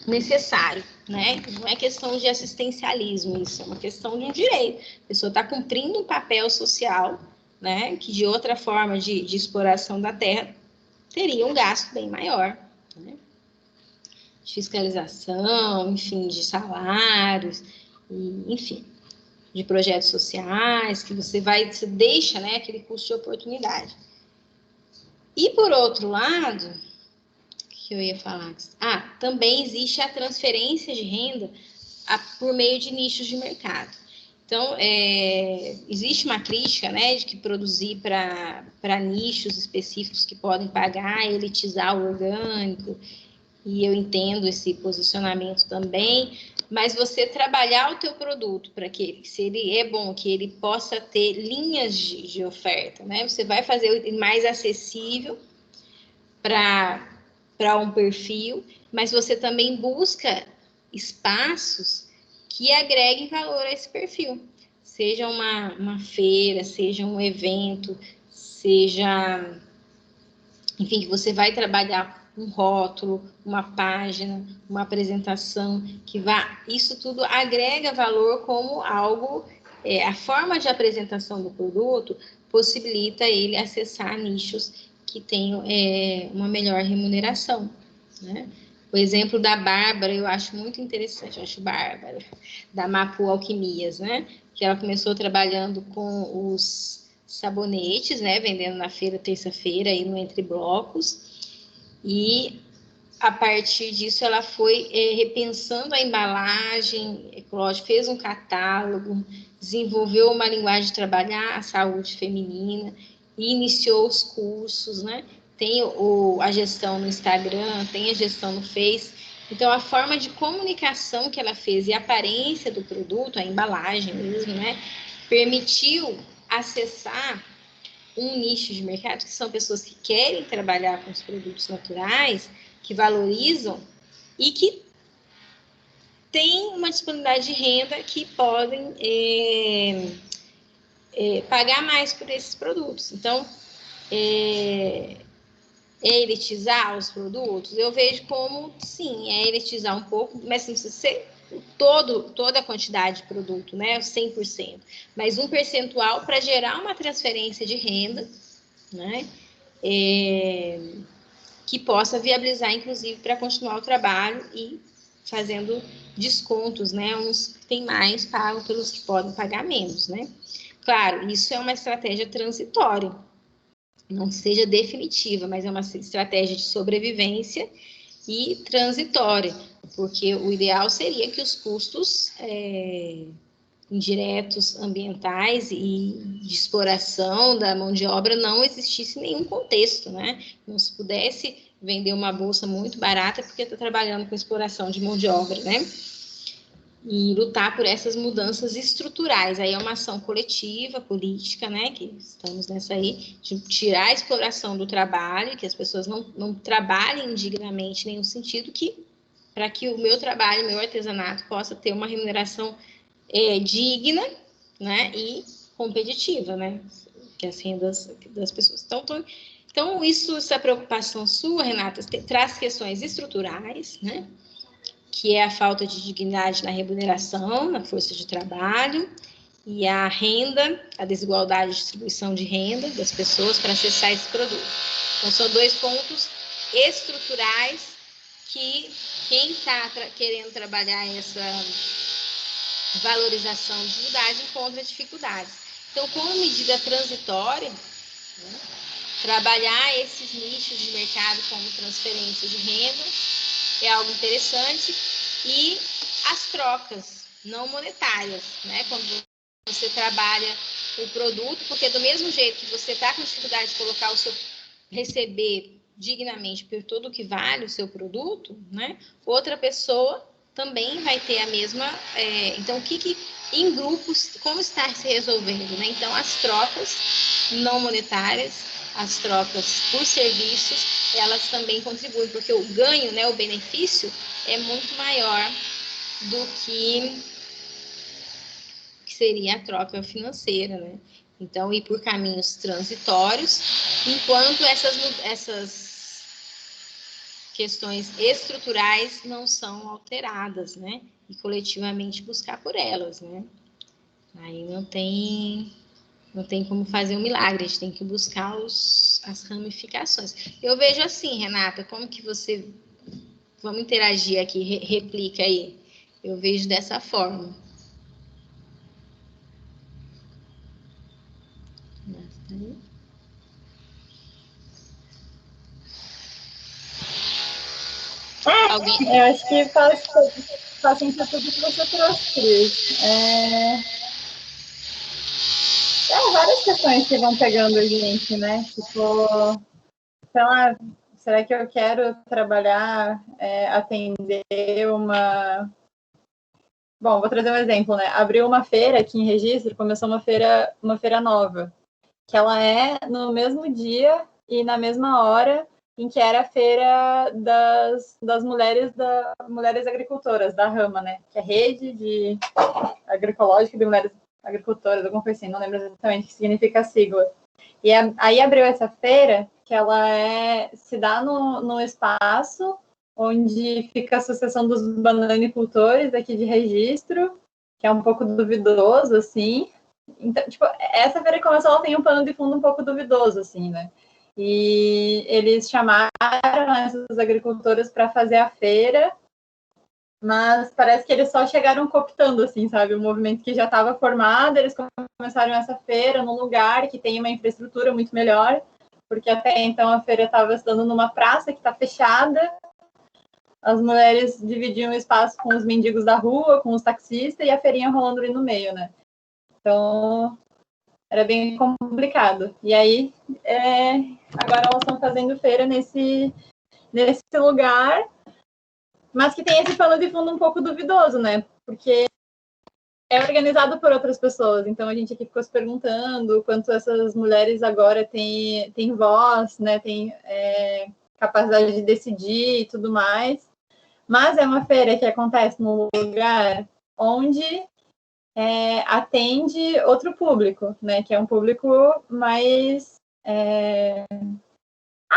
necessário, né? Não é questão de assistencialismo, isso é uma questão de um direito. A pessoa está cumprindo um papel social, né? Que de outra forma de exploração da terra teria um gasto bem maior, né? De fiscalização, enfim, de salários, enfim, de projetos sociais, que você deixa, né, aquele custo de oportunidade. E por outro lado, o que eu ia falar? Também existe a transferência de renda por meio de nichos de mercado. Então, existe uma crítica, né, de que produzir para nichos específicos que podem pagar, elitizar o orgânico, e eu entendo esse posicionamento também, mas você trabalhar o teu produto para que, se ele é bom, que ele possa ter linhas de oferta, né? Você vai fazer ele mais acessível para um perfil, mas você também busca espaços que agreguem valor a esse perfil. Seja uma feira, seja um evento, seja... Enfim, que você vai trabalhar um rótulo, uma página, uma apresentação, isso tudo agrega valor como algo, a forma de apresentação do produto possibilita ele acessar nichos que tenham uma melhor remuneração, né? O exemplo da Bárbara, eu acho muito interessante, da Mapu Alquimias, né? Que ela começou trabalhando com os sabonetes, né? Vendendo na feira, terça-feira, aí no Entre Blocos. E a partir disso ela foi repensando a embalagem ecológica, fez um catálogo, desenvolveu uma linguagem de trabalhar a saúde feminina e iniciou os cursos, né? Tem a gestão no Instagram, tem a gestão no Face. Então, a forma de comunicação que ela fez e a aparência do produto, a embalagem mesmo, né? Permitiu acessar um nicho de mercado, que são pessoas que querem trabalhar com os produtos naturais, que valorizam e que têm uma disponibilidade de renda que podem pagar mais por esses produtos. Então, elitizar os produtos, eu vejo como, sim, elitizar um pouco, mas não precisa ser toda a quantidade de produto, né, 100%, mas um percentual para gerar uma transferência de renda, né, que possa viabilizar, inclusive, para continuar o trabalho e fazendo descontos, né, uns que têm mais pagam pelos que podem pagar menos, né. Claro, isso é uma estratégia transitória, não seja definitiva, mas é uma estratégia de sobrevivência e transitória, porque o ideal seria que os custos indiretos ambientais e de exploração da mão de obra não existisse em nenhum contexto, né? Não se pudesse vender uma bolsa muito barata porque está trabalhando com exploração de mão de obra, né? E lutar por essas mudanças estruturais. Aí é uma ação coletiva, política, né? Que estamos nessa aí, de tirar a exploração do trabalho, que as pessoas não trabalhem indignamente em nenhum sentido, para que o meu trabalho, o meu artesanato possa ter uma remuneração digna, né? E competitiva, né? Que as rendas das pessoas. Então essa preocupação sua, Renata, traz questões estruturais, né? Que é a falta de dignidade na remuneração, na força de trabalho, e a renda, a desigualdade de distribuição de renda das pessoas para acessar esse produto. Então, são dois pontos estruturais que quem está querendo trabalhar essa valorização de dignidade encontra dificuldades. Então, como medida transitória, né, trabalhar esses nichos de mercado como transferência de renda é algo interessante, e as trocas não monetárias, né? Quando você trabalha o produto, porque do mesmo jeito que você está com dificuldade de colocar o seu receber dignamente por tudo que vale o seu produto, né? Outra pessoa também vai ter a mesma. Então, o que em grupos, como está se resolvendo, né? Então, as trocas não monetárias, as trocas por serviços, elas também contribuem, porque o ganho, né, o benefício é muito maior do que seria a troca financeira, né? Então, ir por caminhos transitórios, enquanto essas questões estruturais não são alteradas, né? E coletivamente buscar por elas, né? Aí não tem como fazer um milagre, a gente tem que buscar as ramificações. Eu vejo assim, Renata, como que você... Vamos interagir aqui, replica aí. Eu vejo dessa forma. Alguém? Eu acho que faz sentido tudo que você trouxe, Cris. Várias questões que vão pegando a gente, né? Tipo, sei lá, será que eu quero trabalhar, atender uma... Bom, vou trazer um exemplo, né? Abriu uma feira aqui em Registro, começou uma feira nova, que ela é no mesmo dia e na mesma hora em que era a feira das mulheres agricultoras, da Rama, né? Que é a rede de agroecológica de mulheres agricultoras, alguma coisa assim, não lembro exatamente o que significa a sigla. E aí abriu essa feira, que ela se dá no espaço onde fica a Associação dos Bananicultores aqui de Registro, que é um pouco duvidoso, assim. Então, tipo, essa feira que começou, ela tem um pano de fundo um pouco duvidoso, assim, né? E eles chamaram essas agricultoras para fazer a feira, mas parece que eles só chegaram cooptando, assim, sabe? O movimento que já estava formado, eles começaram essa feira num lugar que tem uma infraestrutura muito melhor, porque até então a feira estava se dando numa praça que está fechada, as mulheres dividiam o espaço com os mendigos da rua, com os taxistas, e a feirinha rolando ali no meio, né? Então, era bem complicado. E aí, agora elas estão fazendo feira nesse lugar, mas que tem esse pano de fundo um pouco duvidoso, né? Porque é organizado por outras pessoas. Então, a gente aqui ficou se perguntando quanto essas mulheres agora têm voz, né? Têm capacidade de decidir e tudo mais. Mas é uma feira que acontece num lugar onde atende outro público, né? Que é um público mais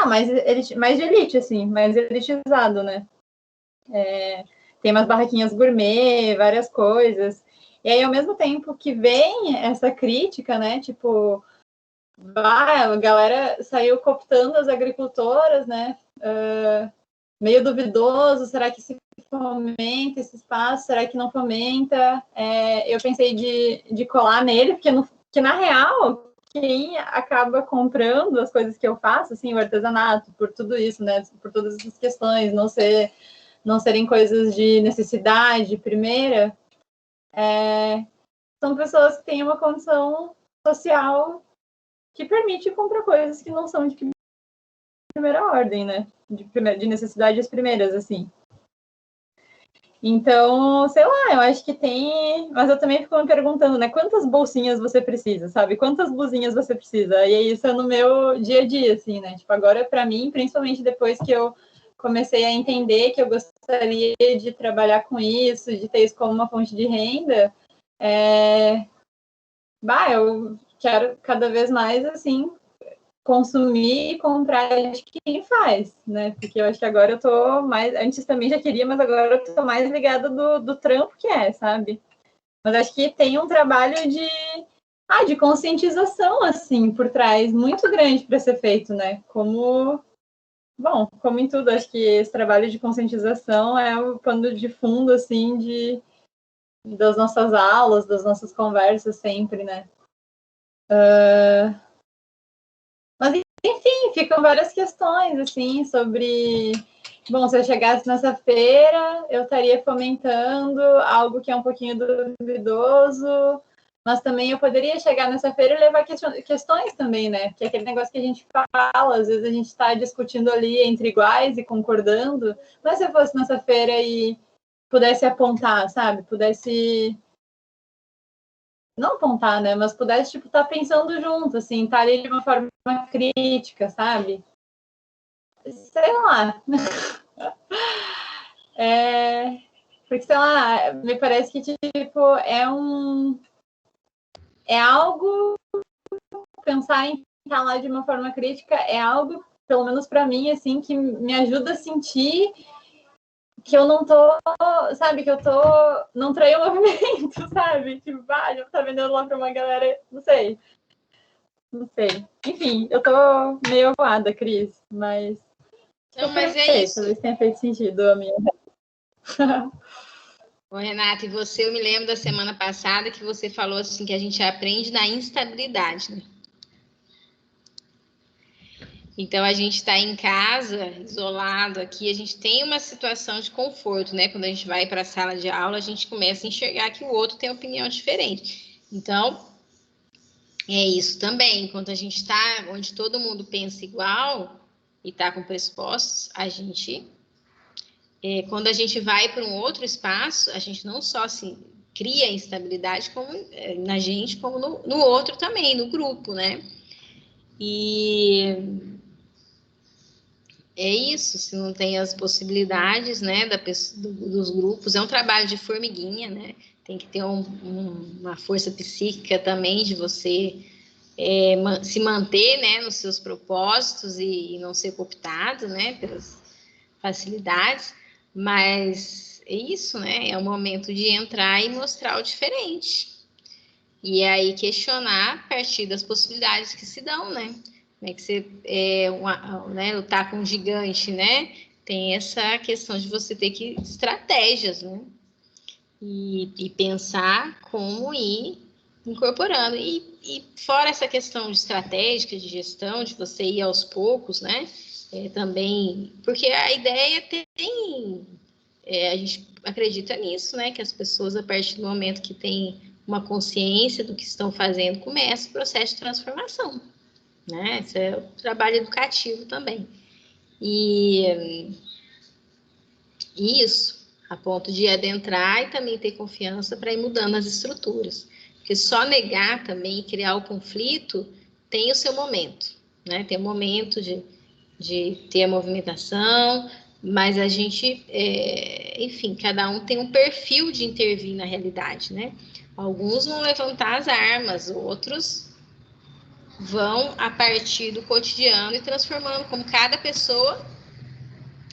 mais de elite, assim, mais elitizado, né? Tem umas barraquinhas gourmet, várias coisas. E aí, ao mesmo tempo que vem essa crítica, né? Tipo, a galera saiu cooptando as agricultoras, né? Meio duvidoso, será que se fomenta esse espaço, será que não fomenta? Eu pensei de colar nele, porque na real, quem acaba comprando as coisas que eu faço, assim, o artesanato, por tudo isso, né, por todas essas questões, não serem coisas de necessidade primeira, são pessoas que têm uma condição social que permite comprar coisas que não são de primeira ordem, né? De necessidades primeiras, assim. Então, sei lá, eu acho que tem... Mas eu também fico me perguntando, né? Quantas bolsinhas você precisa, sabe? Quantas blusinhas você precisa? E isso é no meu dia a dia, assim, né? Tipo, agora, para mim, principalmente depois que eu comecei a entender que eu gostaria de trabalhar com isso, de ter isso como uma fonte de renda, eu quero cada vez mais, assim, consumir e comprar de quem faz, né? Porque eu acho que agora eu tô mais... Antes também já queria, mas agora eu tô mais ligada do trampo que sabe? Mas acho que tem um trabalho de conscientização, assim, por trás, muito grande para ser feito, né? Como em tudo, acho que esse trabalho de conscientização é o pano de fundo, assim, das nossas aulas, das nossas conversas sempre, né? Mas, enfim, ficam várias questões, assim, sobre... Bom, se eu chegasse nessa feira, eu estaria fomentando algo que é um pouquinho duvidoso, mas também eu poderia chegar nessa feira e levar questões também, né? Que é aquele negócio que a gente fala, às vezes a gente está discutindo ali entre iguais e concordando, mas se eu fosse nessa feira e pudesse apontar, sabe? Pudesse... Não apontar, né? Mas pudesse, tipo, estar pensando junto, assim, estar ali de uma forma crítica, sabe? Sei lá. Porque, sei lá, me parece que, tipo, é algo, pensar em estar lá de uma forma crítica é algo, pelo menos para mim, assim, que me ajuda a sentir que eu não tô, sabe, que eu não traí o movimento, sabe? Tipo, já tá vendendo lá pra uma galera, não sei. Enfim, eu tô meio avoada, Cris, mas... Não, mas é isso. Talvez tenha feito sentido a minha... Ô, Renata, e você, eu me lembro da semana passada que você falou assim, que a gente aprende na instabilidade, né? Então, a gente está em casa, isolado aqui, a gente tem uma situação de conforto, né? Quando a gente vai para a sala de aula, a gente começa a enxergar que o outro tem opinião diferente. Então, é isso também. Enquanto a gente está onde todo mundo pensa igual e está com pressupostos, a gente... quando a gente vai para um outro espaço, a gente não só se cria instabilidade como, na gente, como no outro também, no grupo, né? E é isso, se não tem as possibilidades, né, dos grupos, é um trabalho de formiguinha, né? Tem que ter uma força psíquica também de você se manter, né, nos seus propósitos e não ser cooptado, né, pelas facilidades, mas é isso, né? É o momento de entrar e mostrar o diferente. E aí questionar a partir das possibilidades que se dão, né? Como é que você né, lutar com um gigante, né? Tem essa questão de você ter que estratégias, né? E pensar como ir incorporando. E fora essa questão de estratégica, de gestão, de você ir aos poucos, né? Também, porque a ideia a gente acredita nisso, né? Que as pessoas, a partir do momento que tem uma consciência do que estão fazendo, começa o processo de transformação, né? Esse é o trabalho educativo também. E isso, a ponto de adentrar e também ter confiança para ir mudando as estruturas. Porque só negar também e criar o conflito tem o seu momento, né? Tem o momento de ter a movimentação, mas a gente, enfim, cada um tem um perfil de intervir na realidade, né? Alguns vão levantar as armas, outros vão a partir do cotidiano e transformando, como cada pessoa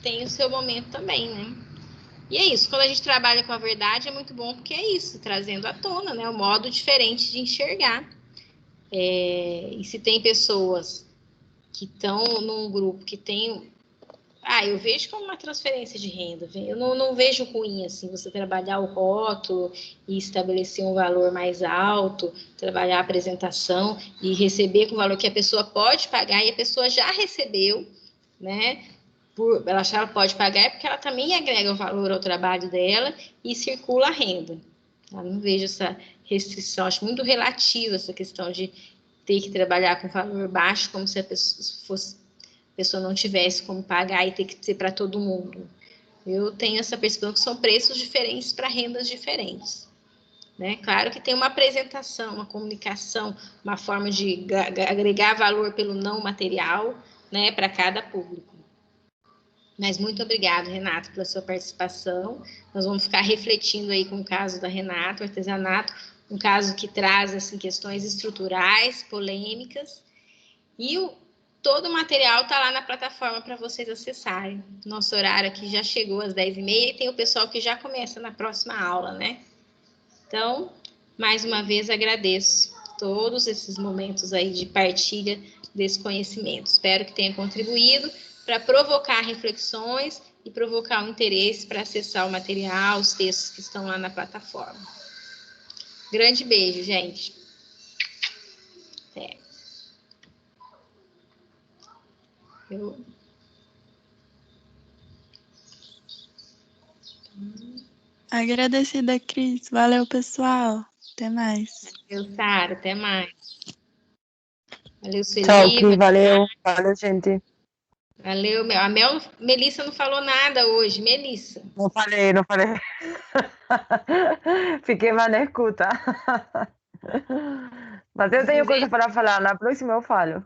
tem o seu momento também, né? E é isso, quando a gente trabalha com a verdade é muito bom, porque é isso, trazendo à tona, né? Um modo diferente de enxergar. E se tem pessoas que estão num grupo que tem... eu vejo como uma transferência de renda. Eu não vejo ruim, assim, você trabalhar o rótulo e estabelecer um valor mais alto, trabalhar a apresentação e receber com o valor que a pessoa pode pagar e a pessoa já recebeu, né? Ela achar que ela pode pagar é porque ela também agrega o valor ao trabalho dela e circula a renda. Eu não vejo essa restrição, acho muito relativa essa questão de ter que trabalhar com valor baixo, como se a pessoa não tivesse como pagar e ter que ser para todo mundo. Eu tenho essa percepção que são preços diferentes para rendas diferentes. Né? Claro que tem uma apresentação, uma comunicação, uma forma de agregar valor pelo não material, né, para cada público. Mas muito obrigada, Renato, pela sua participação. Nós vamos ficar refletindo aí com o caso da Renata, o artesanato, um caso que traz assim, questões estruturais, polêmicas, e todo o material está lá na plataforma para vocês acessarem. Nosso horário aqui já chegou às 10h30 e tem o pessoal que já começa na próxima aula, né? Então, mais uma vez agradeço todos esses momentos aí de partilha desse conhecimento. Espero que tenha contribuído para provocar reflexões e provocar um interesse para acessar o material, os textos que estão lá na plataforma. Grande beijo, gente. Até. Eu... Agradecida, Cris. Valeu, pessoal. Até mais. Valeu, Sara, até mais. Valeu, Tchau, Sueli. Cris. Valeu. Valeu, gente. Valeu, Mel. Melissa não falou nada hoje. Melissa. Não falei, não falei. Fiquei mais na escuta. Mas eu tenho coisa para falar. Na próxima eu falo.